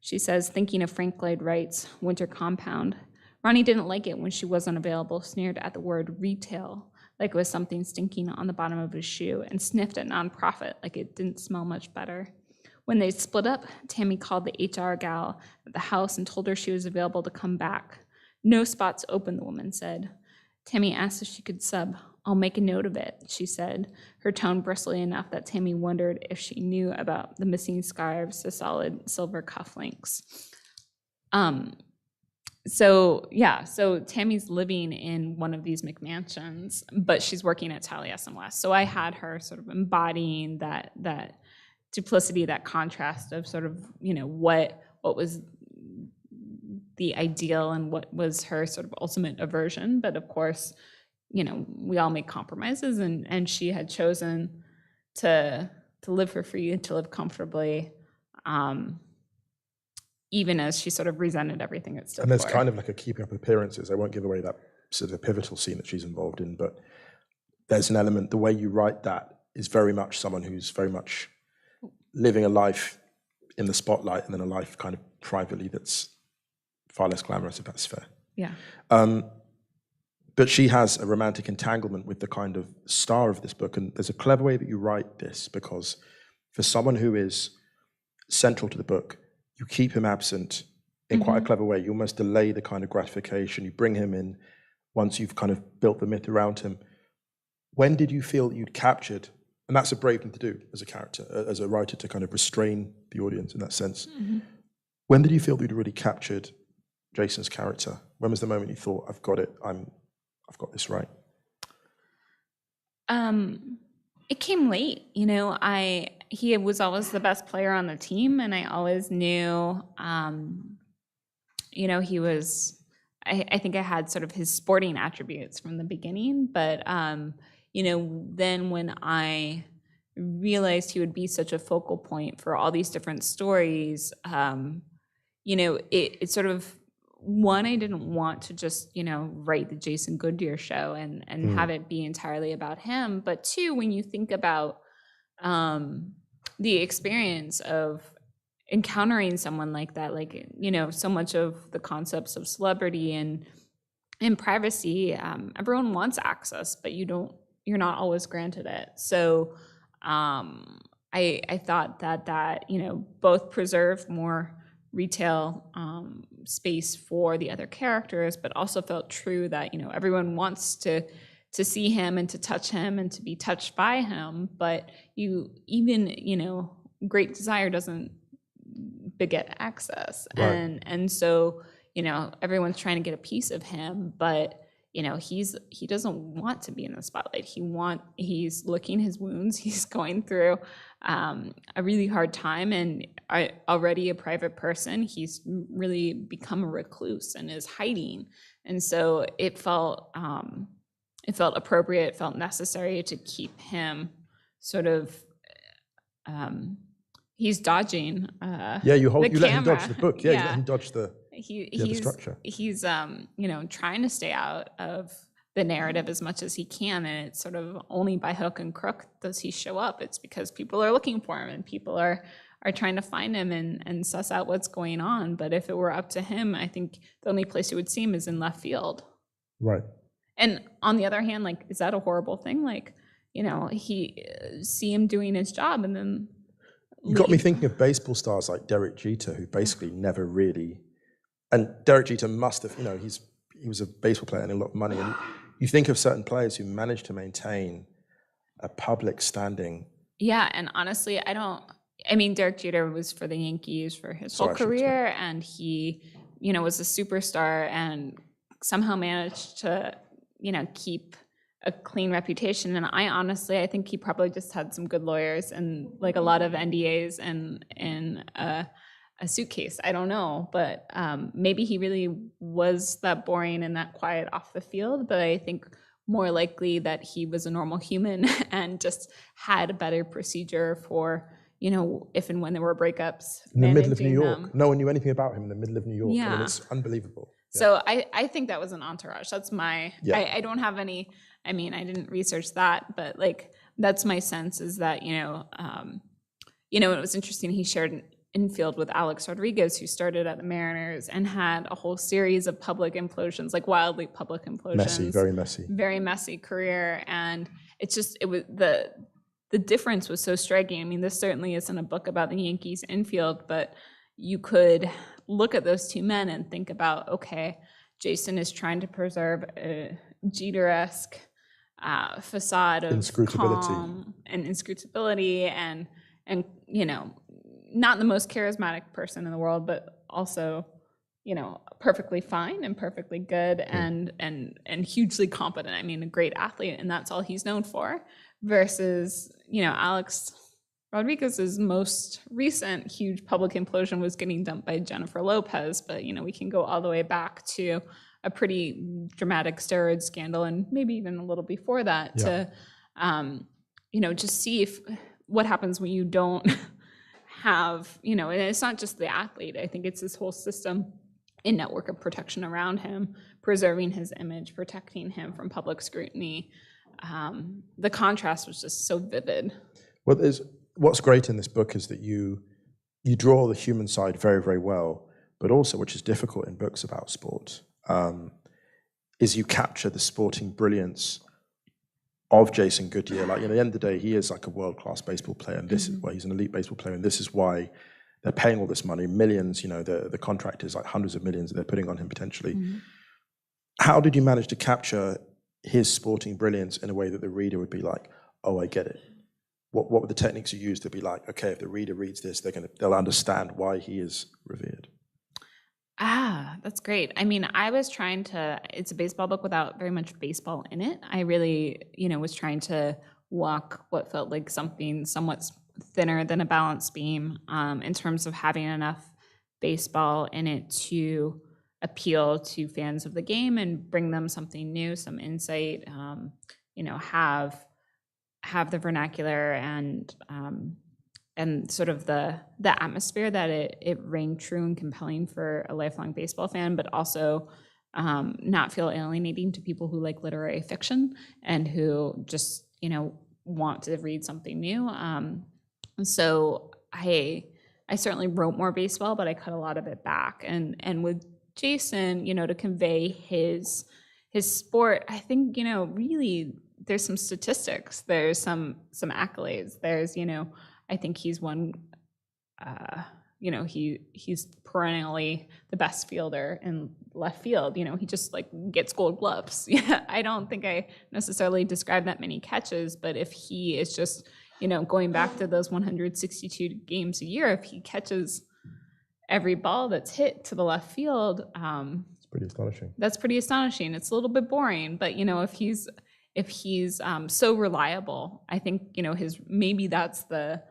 She says, thinking of Frank Lloyd Wright's Winter Compound. Ronnie didn't like it when she wasn't available, sneered at the word retail, like it was something stinking on the bottom of his shoe, and sniffed at nonprofit like it didn't smell much better. When they split up, Tammy called the HR gal at the house and told her she was available to come back. No spots open, the woman said. Tammy asked if she could sub. I'll make a note of it, she said, her tone bristly enough that Tammy wondered if she knew about the missing scarves, the solid silver cufflinks. So Tammy's living in one of these McMansions, but she's working at Taliesin West. So I had her sort of embodying that duplicity, that contrast of sort of, what was the ideal and what was her sort of ultimate aversion. But of course, we all make compromises, and she had chosen to live for free and to live comfortably, even as she sort of resented everything that stood And there's for. kind of like a keeping up appearances. I won't give away that sort of pivotal scene that she's involved in, but there's an element, the way you write that is very much someone who's very much living a life in the spotlight and then a life kind of privately that's far less glamorous, if that's fair. Yeah. But she has a romantic entanglement with the kind of star of this book, and there's a clever way that you write this, because for someone who is central to the book, you keep him absent in quite a clever way. You almost delay the kind of gratification. You bring him in once you've kind of built the myth around him. When did you feel you'd captured, and that's a brave thing to do as a character, as a writer, to kind of restrain the audience in that sense. When did you feel that you'd really captured Jason's character? When was the moment you thought, I've got it, I've got this right? It came late, he was always the best player on the team, and I always knew, he was, I think I had sort of his sporting attributes from the beginning, but, then when I realized he would be such a focal point for all these different stories, it sort of, one, I didn't want to just, write the Jason Goodyear show and have it be entirely about him. But 2, when you think about the experience of encountering someone like that, like, so much of the concepts of celebrity and privacy, everyone wants access, but you're not always granted it. So I thought that both preserve more retail space for the other characters, but also felt true that everyone wants to see him and to touch him and to be touched by him, but great desire doesn't beget access. Right. And so everyone's trying to get a piece of him, but he doesn't want to be in the spotlight. He's licking his wounds. He's going through a really hard time, and already a private person. He's really become a recluse and is hiding. And so it felt appropriate, it felt necessary to keep him sort of. He's dodging. You let him dodge the book. You let him dodge the He's structure. He's trying to stay out of the narrative as much as he can, and it's sort of only by hook and crook does he show up. It's because people are looking for him and people are trying to find him and suss out what's going on. But if it were up to him, I think the only place you would see him is in left field. Right. And on the other hand, like, is that a horrible thing? Like, he see him doing his job and then You got me thinking of baseball stars like Derek Jeter, who basically never really, and Derek Jeter must have, he was a baseball player and a lot of money. And you think of certain players who managed to maintain a public standing. Yeah, and honestly, Derek Jeter was for the Yankees for his whole career, and he, was a superstar and somehow managed to, keep a clean reputation. And I think he probably just had some good lawyers and like a lot of NDAs and in a suitcase. I don't know, but maybe he really was that boring and that quiet off the field. But I think more likely that he was a normal human and just had a better procedure for, if and when there were breakups. In the middle of New York. Them. No one knew anything about him in the middle of New York. Yeah. I mean, it's unbelievable. Yeah. So I think that was an entourage. That's my, I don't have any, I didn't research that, but like, that's my sense is that, it was interesting. He shared an infield with Alex Rodriguez, who started at the Mariners and had a whole series of public implosions, like wildly public implosions. Messy, very messy. Very messy career. And it was the difference was so striking. This certainly isn't a book about the Yankees infield, but you could look at those two men and think about, okay, Jason is trying to preserve a Jeter-esque facade of calm and inscrutability and not the most charismatic person in the world, but also, perfectly fine and perfectly good and hugely competent. A great athlete, and that's all he's known for. Versus, Alex Rodriguez's most recent huge public implosion was getting dumped by Jennifer Lopez, but we can go all the way back to a pretty dramatic steroid scandal, and maybe even a little before that, to just see what happens when you don't have, and it's not just the athlete. I think it's this whole system and network of protection around him, preserving his image, protecting him from public scrutiny. The contrast was just so vivid. Well, what's great in this book is that you draw the human side very, very well, but also, which is difficult in books about sport, is you capture the sporting brilliance of Jason Goodyear. Like, at the end of the day, he is like a world-class baseball player, and this is why he's an elite baseball player, and this is why they're paying all this money, millions. The contract is like hundreds of millions that they're putting on him potentially. Mm-hmm. How did you manage to capture his sporting brilliance in a way that the reader would be like, oh, I get it? What were the techniques you used to be like, okay, if the reader reads this, they'll understand why he is revered? That's great. I was trying to, it's a baseball book without very much baseball in it. I really, was trying to walk what felt like something somewhat thinner than a balance beam in terms of having enough baseball in it to appeal to fans of the game and bring them something new, some insight, have the vernacular and sort of the atmosphere that it rang true and compelling for a lifelong baseball fan, but also not feel alienating to people who like literary fiction and who just, want to read something new. So I certainly wrote more baseball, but I cut a lot of it back. And with Jason, to convey his sport, I think, really there's some statistics, there's some accolades, there's, I think he's won, he's perennially the best fielder in left field. He just gets gold gloves. Yeah, I don't think I necessarily describe that many catches, but if he is just, going back to those 162 games a year, if he catches every ball that's hit to the left field, it's pretty astonishing. That's pretty astonishing. It's a little bit boring, but if he's so reliable, I think maybe that's the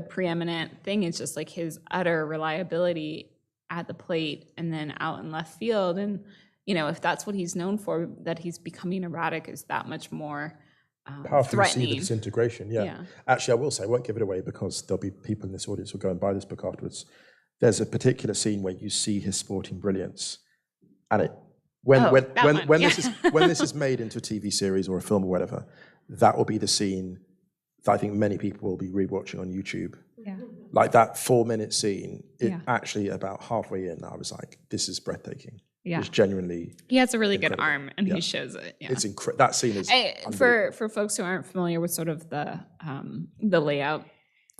preeminent thing. It's just like his utter reliability at the plate and then out in left field. And if that's what he's known for, that he's becoming erratic is that much more powerful threatening. To see the disintegration. Yeah. Actually, I will say, I won't give it away because there'll be people in this audience who'll go and buy this book afterwards. There's a particular scene where you see his sporting brilliance, and When Oh, when that when, one, when yeah. this is when this is made into a TV series or a film or whatever, that will be the scene that I think many people will be rewatching on YouTube. Yeah. Like that 4-minute scene, it Yeah. actually about halfway in, I was like, this is breathing. Yeah. It's genuinely, He has a really good incredible. arm, and Yeah. he shows it. Yeah. it's incredible. That scene is For folks who aren't familiar with sort of the layout,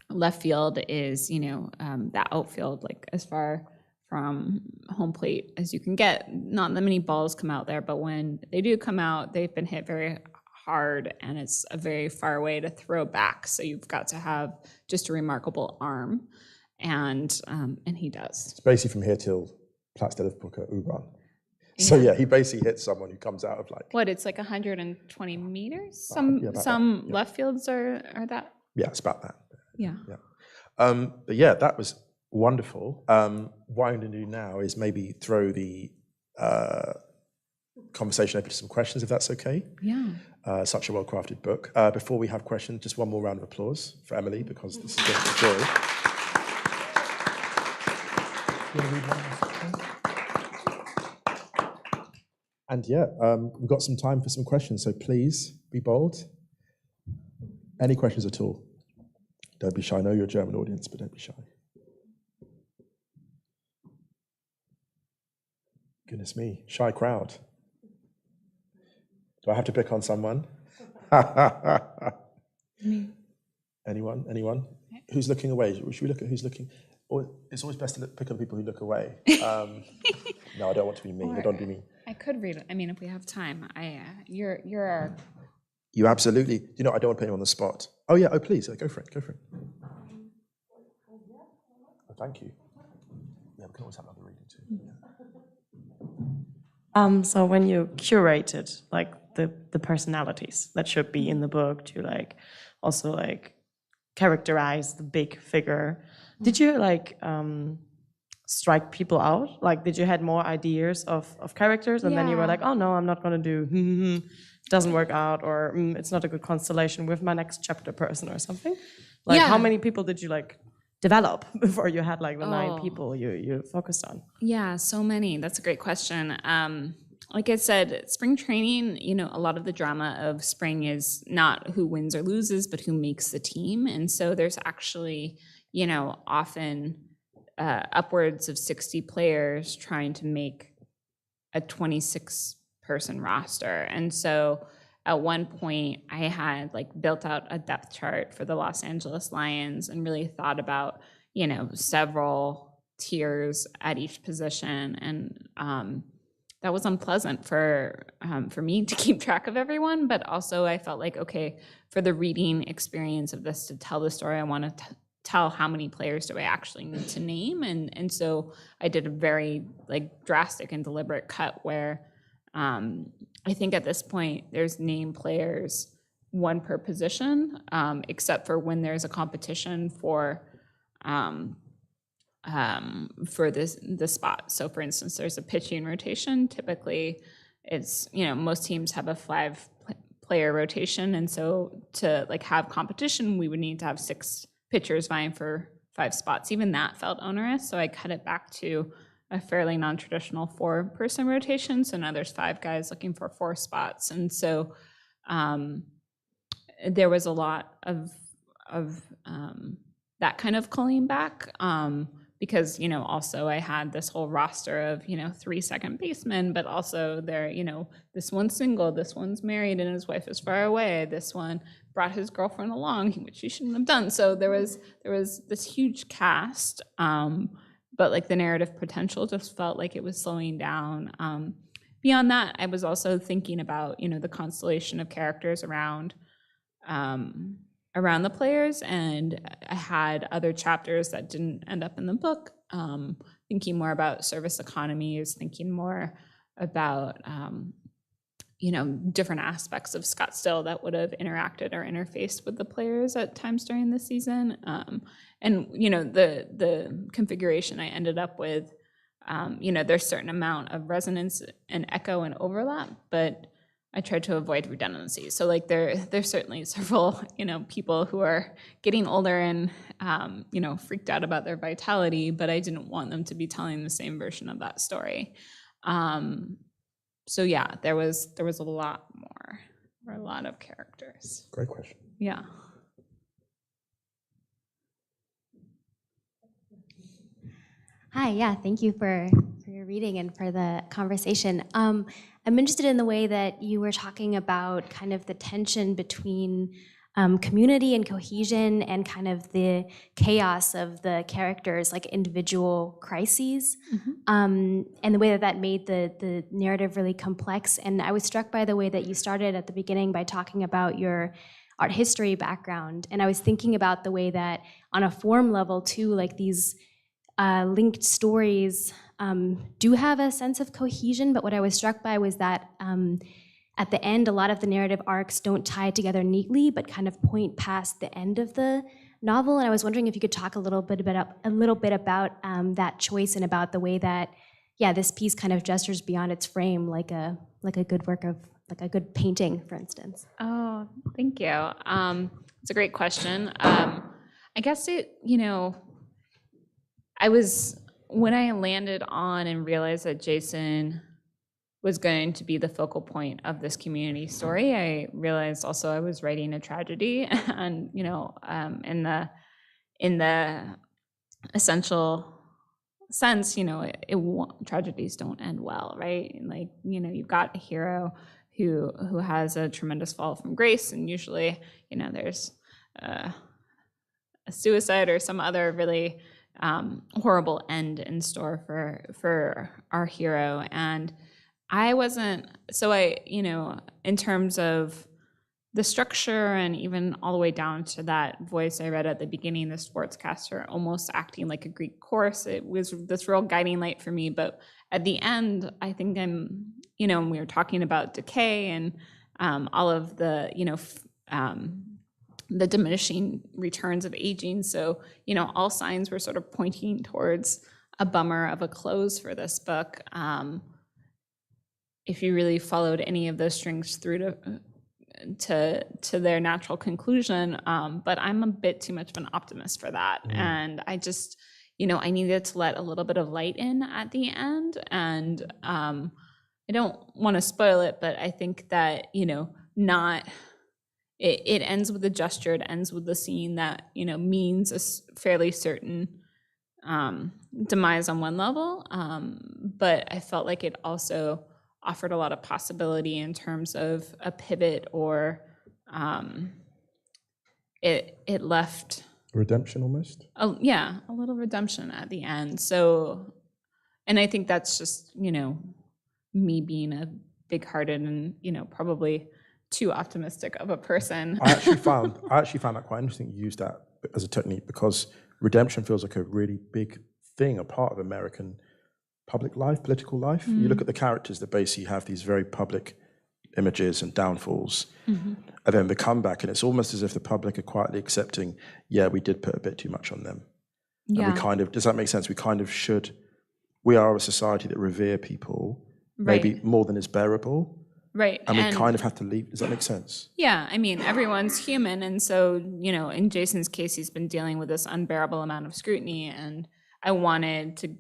left field is that outfield, like as far from home plate as you can get. Not that many balls come out there, but when they do come out, they've been hit very hard, and it's a very far way to throw back. So you've got to have just a remarkable arm, and he does. It's basically from here till Platsdale of Picador. So yeah, he basically hits someone who comes out of like What, it's like 120 meters? about Some that, yeah. left fields are that. yeah, it's about that. Yeah. But yeah, that was wonderful. What I'm going to do now is maybe throw the conversation open to some questions, if that's okay. Yeah. Such a well-crafted book. Before we have questions, just one more round of applause for Emily, because this has been a joy. You wanna read one? And yeah, we've got some time for some questions, so please be bold. Any questions at all? Don't be shy. I know you're a German audience, but don't be shy. Goodness me, shy crowd. Do I have to pick on someone? Anyone? Anyone? Who's looking away? Should we look at who's looking? Or it's always best to pick on people who look away. No, I don't want to be mean. I don't want to be mean. I could read it. I mean, if we have time, you're our. You absolutely. I don't want to put anyone on the spot. Oh yeah. Oh please, go for it. Go for it. Oh, thank you. Yeah, we can always have another reading too. Yeah. So when you curated like the personalities that should be in the book to like also like characterize the big figure, did you like strike people out? Like, did you had more ideas of characters, and then you were like, oh no, I'm not gonna do it doesn't work out, or it's not a good constellation with my next chapter person or something? Like, how many people did you like develop before you had like the 9 people you focused on? Yeah, so many. That's a great question. Like I said, spring training, a lot of the drama of spring is not who wins or loses, but who makes the team. And so there's actually, often upwards of 60 players trying to make a 26-person roster. And so at one point I had like built out a depth chart for the Los Angeles Lions and really thought about, several tiers at each position. And that was unpleasant for me to keep track of everyone, but also I felt like, okay, for the reading experience of this, to tell the story, I want to tell how many players do I actually need to name. And so I did a very like drastic and deliberate cut where I think at this point there's named players 1 per position, except for when there's a competition for the spot. So for instance, there's a pitching rotation. Typically it's, most teams have a 5-player rotation. And so to like have competition, we would need to have 6 pitchers vying for 5 spots. Even that felt onerous. So I cut it back to a fairly non-traditional 4-person rotation. So now there's 5 guys looking for 4 spots. And so there was a lot of that kind of culling back. Because, also I had this whole roster of, 3 second basemen, but also they're, this one's single, this one's married and his wife is far away, this one brought his girlfriend along, which he shouldn't have done. So there was this huge cast, but like the narrative potential just felt like it was slowing down. Beyond that, I was also thinking about, the constellation of characters around the players, and I had other chapters that didn't end up in the book, thinking more about service economies, thinking more about different aspects of Scottsdale that would have interacted or interfaced with the players at times during the season. And the configuration I ended up with, there's a certain amount of resonance and echo and overlap, but I tried to avoid redundancy. So like there's certainly several, people who are getting older and, freaked out about their vitality, but I didn't want them to be telling the same version of that story. So yeah, there was a lot more, or a lot of characters. Great question. Yeah. Hi, yeah, thank you for your reading and for the conversation. I'm interested in the way that you were talking about kind of the tension between community and cohesion and kind of the chaos of the characters, like individual crises, and the way that that made the narrative really complex. And I was struck by the way that you started at the beginning by talking about your art history background. And I was thinking about the way that on a form level too, like these linked stories do have a sense of cohesion, but what I was struck by was that at the end, a lot of the narrative arcs don't tie together neatly, but kind of point past the end of the novel. And I was wondering if you could talk a little bit about that choice and about the way that, yeah, this piece kind of gestures beyond its frame, like a good work of, like a good painting, for instance. Oh, thank you. It's a great question. I guess when I landed on and realized that Jason was going to be the focal point of this community story, I realized also I was writing a tragedy, and in the essential sense, tragedies don't end well, right? And like, you've got a hero who has a tremendous fall from grace, and usually, there's a suicide or some other really horrible end in store for our hero. And in terms of the structure and even all the way down to that voice I read at the beginning, the sportscaster almost acting like a Greek chorus, it was this real guiding light for me. But at the end, I think we were talking about decay and all of the, the diminishing returns of aging. So, all signs were sort of pointing towards a bummer of a close for this book. If you really followed any of those strings through to their natural conclusion, but I'm a bit too much of an optimist for that. And I just, I needed to let a little bit of light in at the end. And I don't want to spoil it, but I think that, it ends with a gesture, it ends with the scene that, means a fairly certain demise on one level. But I felt like it also offered a lot of possibility in terms of a pivot, or it left Redemption almost? a little redemption at the end. So, and I think that's just, me being a big-hearted and, probably too optimistic of a person. I actually found that quite interesting. You used that as a technique because redemption feels like a really big thing, a part of American public life, political life. You look at the characters that basically have these very public images and downfalls, and then the comeback, and it's almost as if the public are quietly accepting, yeah, we did put a bit too much on them. Yeah. And we kind of, does that make sense? We are a society that revere people, maybe more than is bearable. Right. And we kind of have to leave. Does that make sense? Yeah, I mean, everyone's human. And so, in Jason's case, he's been dealing with this unbearable amount of scrutiny. And I wanted to,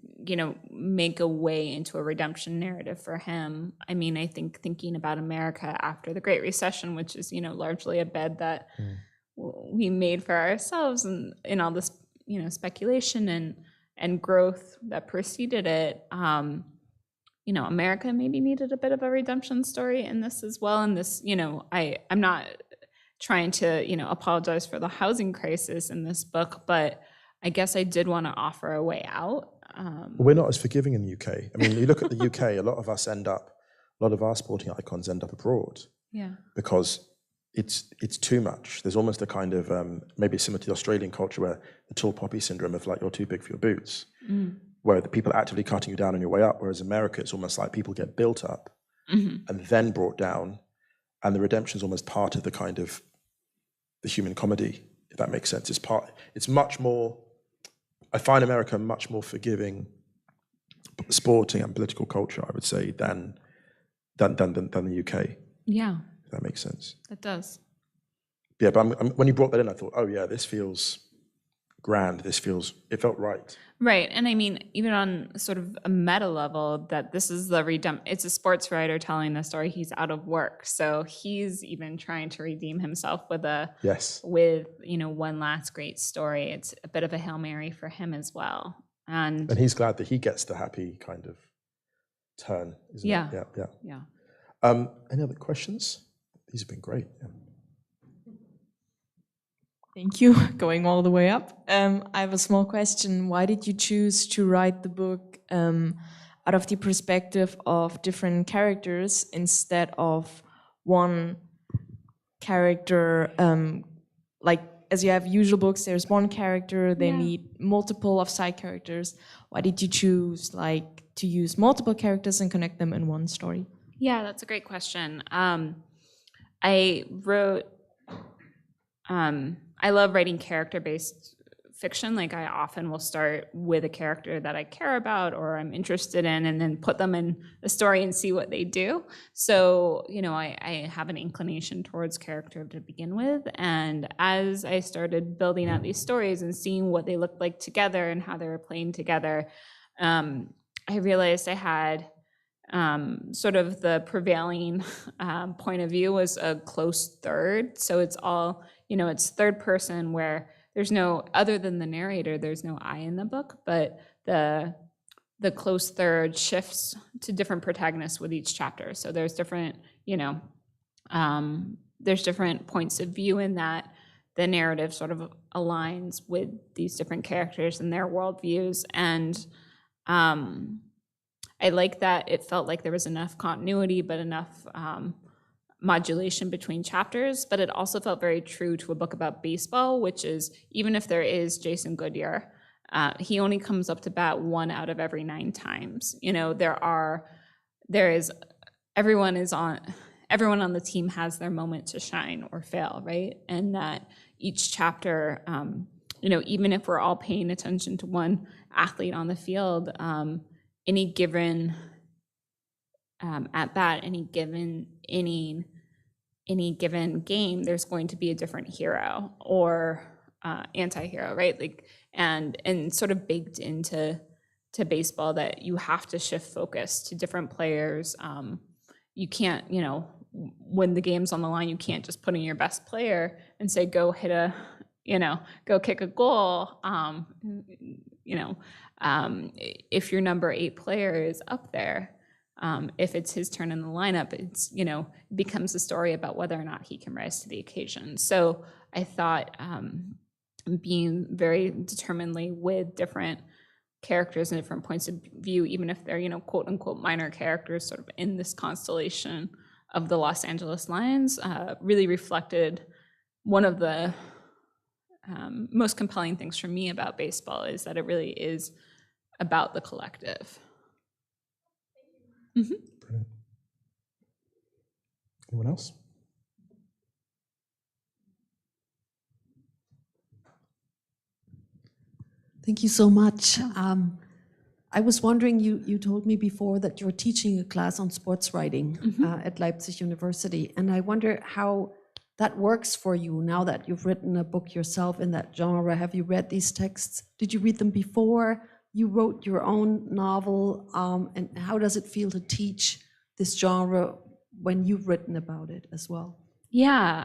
make a way into a redemption narrative for him. I mean, I think thinking about America after the Great Recession, which is, largely a bed that we made for ourselves, and in all this, speculation and growth that preceded it, America maybe needed a bit of a redemption story in this as well. And this, I'm not trying to, apologize for the housing crisis in this book, but I guess I did want to offer a way out. We're not as forgiving in the UK. I mean, you look at the UK, a lot of our sporting icons end up abroad. Yeah. Because it's too much. There's almost a kind of, maybe similar to the Australian culture where the tall poppy syndrome of like, you're too big for your boots. Where the people are actively cutting you down on your way up, whereas America, it's almost like people get built up and then brought down, and the redemption is almost part of the kind of the human comedy, if that makes sense. It's much more, I find America much more forgiving sporting and political culture, I would say, than the UK. Yeah. If that makes sense. It does. Yeah, but when you brought that in, I thought, oh yeah, this feels grand. It felt right. Right. And I mean, even on sort of a meta level, that this is it's a sports writer telling the story. He's out of work. So he's even trying to redeem himself with one last great story. It's a bit of a Hail Mary for him as well. And he's glad that he gets the happy kind of turn, isn't Yeah. it? Yeah. yeah. Any other questions? These have been great. Yeah. Thank you. Going all the way up. I have a small question. Why did you choose to write the book out of the perspective of different characters instead of one character? Like, as you have usual books, there's one character, they need multiple of side characters. Why did you choose to use multiple characters and connect them in one story? Yeah, that's a great question. I wrote, I love writing character-based fiction. Like, I often will start with a character that I care about or I'm interested in, and then put them in a story and see what they do. So, I have an inclination towards character to begin with. And as I started building out these stories and seeing what they looked like together and how they were playing together, I realized I had sort of the prevailing point of view was a close third. So it's all, it's third person where there's no, other than the narrator, there's no I in the book, but the close third shifts to different protagonists with each chapter. So there's different, there's different points of view in that. The narrative sort of aligns with these different characters and their worldviews. And I like that it felt like there was enough continuity, but enough modulation between chapters. But it also felt very true to a book about baseball, which is, even if there is Jason Goodyear, he only comes up to bat 1 out of every 9 times. Everyone on the team has their moment to shine or fail, right? And that each chapter, even if we're all paying attention to one athlete on the field, any given at bat, any given inning, any given game, there's going to be a different hero or anti-hero, right? Like, and sort of baked into baseball that you have to shift focus to different players. You can't, when the game's on the line, you can't just put in your best player and say, go hit go kick a goal. If your number 8 player is up there, if it's his turn in the lineup, it's, it becomes a story about whether or not he can rise to the occasion. So I thought being very determinedly with different characters and different points of view, even if they're, quote unquote minor characters sort of in this constellation of the Los Angeles Lions, really reflected one of the most compelling things for me about baseball is that it really is about the collective. Mm-hmm. Brilliant. Anyone else? Thank you so much. I was wondering, you told me before that you're teaching a class on sports writing at Leipzig University, and I wonder how that works for you now that you've written a book yourself in that genre. Have you read these texts? Did you read them before you wrote your own novel? And how does it feel to teach this genre when you've written about it as well? Yeah,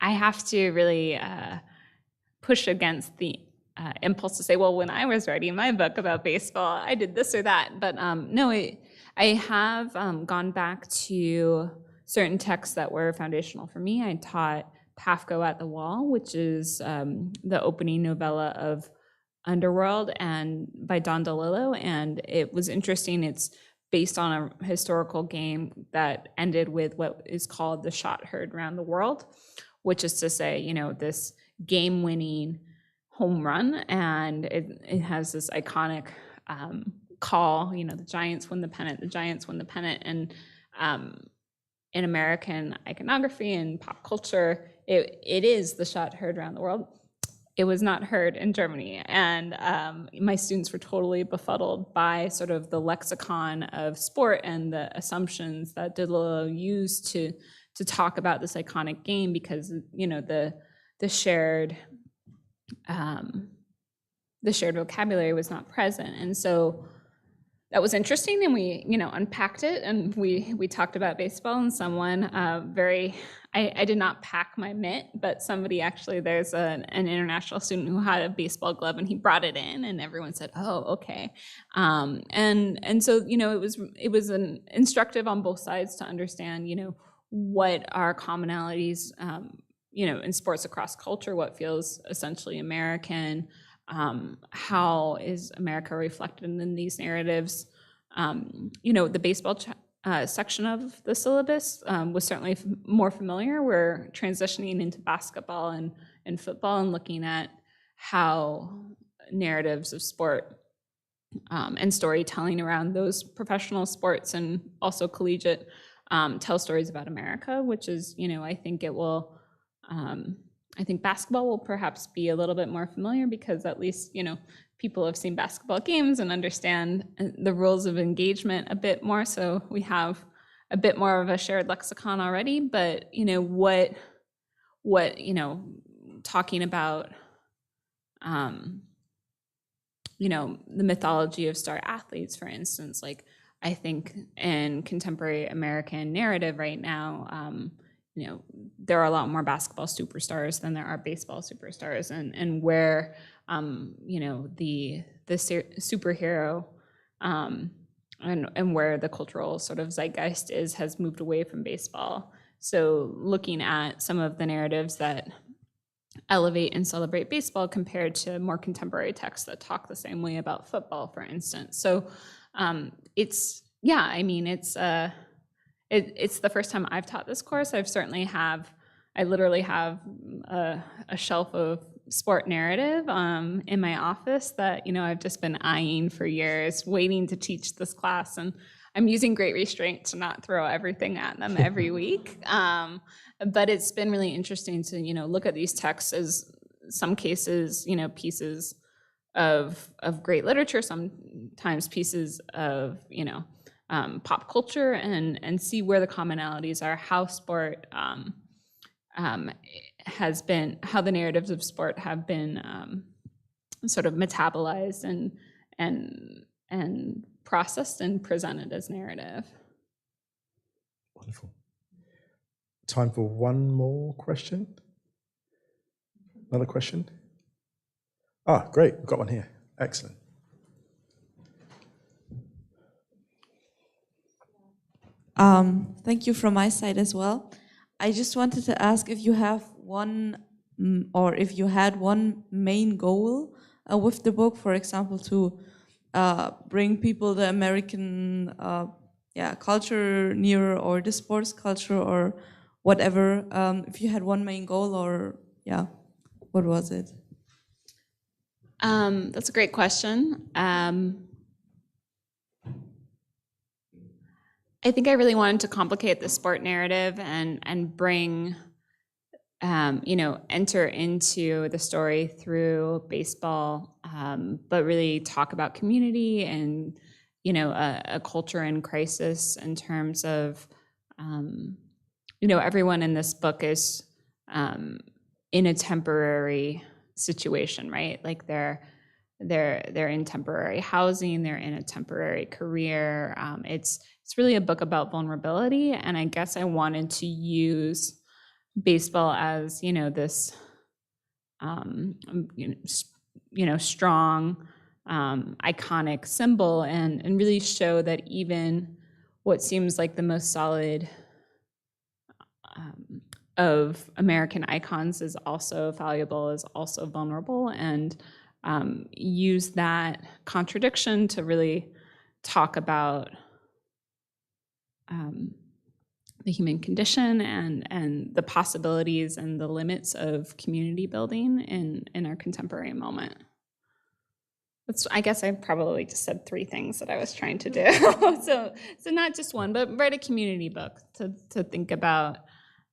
I have to really push against the impulse to say, well, when I was writing my book about baseball, I did this or that. But no, I have gone back to certain texts that were foundational for me. I taught Pafko at the Wall, which is the opening novella of Underworld and by Don DeLillo, and it was interesting. It's based on a historical game that ended with what is called the shot heard around the world, which is to say, this game-winning home run, and it has this iconic call, the Giants win the pennant, and in American iconography and pop culture, it is the shot heard around the world. It was not heard in Germany, and my students were totally befuddled by sort of the lexicon of sport and the assumptions that DeLillo used to talk about this iconic game, because the shared the shared vocabulary was not present. And so that was interesting, and we, unpacked it, and we talked about baseball, and someone I did not pack my mitt, but somebody actually, there's an international student who had a baseball glove, and he brought it in, and everyone said, "Oh, okay." And so, it was an instructive on both sides to understand, what are commonalities, in sports across culture, what feels essentially American, how is America reflected in these narratives? The baseball section of the syllabus was certainly more familiar. We're transitioning into basketball and football and looking at how narratives of sport and storytelling around those professional sports and also collegiate tell stories about America, which is, I think it will, I think basketball will perhaps be a little bit more familiar because at least, people have seen basketball games and understand the rules of engagement a bit more. So we have a bit more of a shared lexicon already, but, talking about, the mythology of star athletes, for instance, like I think in contemporary American narrative right now, there are a lot more basketball superstars than there are baseball superstars, and where the superhero and where the cultural sort of zeitgeist has moved away from baseball. So looking at some of the narratives that elevate and celebrate baseball compared to more contemporary texts that talk the same way about football, for instance. So it's the first time I've taught this course. I literally have a shelf of sport narrative in my office that, I've just been eyeing for years, waiting to teach this class. And I'm using great restraint to not throw everything at them every week. But it's been really interesting to, look at these texts as some cases, pieces of great literature, sometimes pieces of, pop culture, and see where the commonalities are, how sport has been, how the narratives of sport have been sort of metabolized and processed and presented as narrative. Wonderful. Time for one more question. Another question? Great, we've got one here. Excellent. Thank you from my side as well. I just wanted to ask if you have if you had one main goal with the book, for example, to bring people the American culture nearer, or the sports culture, or whatever. If you had one main goal, or what was it? That's a great question. I think I really wanted to complicate the sport narrative and bring, enter into the story through baseball, but really talk about community and, a culture in crisis in terms of, everyone in this book is in a temporary situation, right? Like they're in temporary housing, they're in a temporary career. It's really a book about vulnerability, and I guess I wanted to use baseball as this strong iconic symbol, and really show that even what seems like the most solid of American icons is also valuable, is also vulnerable, and use that contradiction to really talk about the human condition and the possibilities and the limits of community building in our contemporary moment. I guess I probably just said 3 things that I was trying to do. So not just one, but write a community book to think about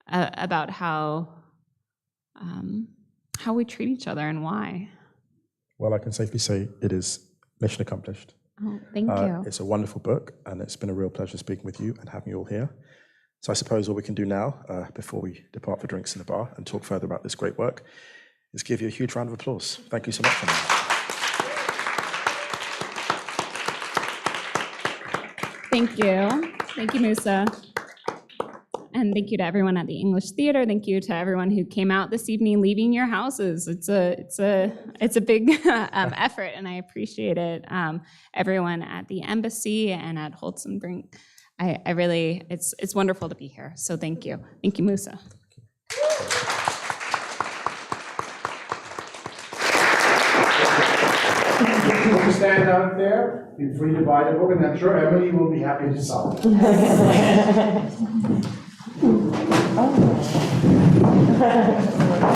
how we treat each other and why. Well, I can safely say it is mission accomplished. Oh, thank you. It's a wonderful book, and it's been a real pleasure speaking with you and having you all here. So I suppose what we can do now, before we depart for drinks in the bar and talk further about this great work, let's give you a huge round of applause. Thank you so much. Thank you. Thank you, Musa. And thank you to everyone at the English Theater. Thank you to everyone who came out this evening, leaving your houses. It's a big effort, and I appreciate it. Everyone at the embassy and at Holtzbrinck, I really, it's wonderful to be here. So thank you. Thank you, Musa. You can stand out there, be free to buy the book, and I'm sure Emily will be happy to sell it.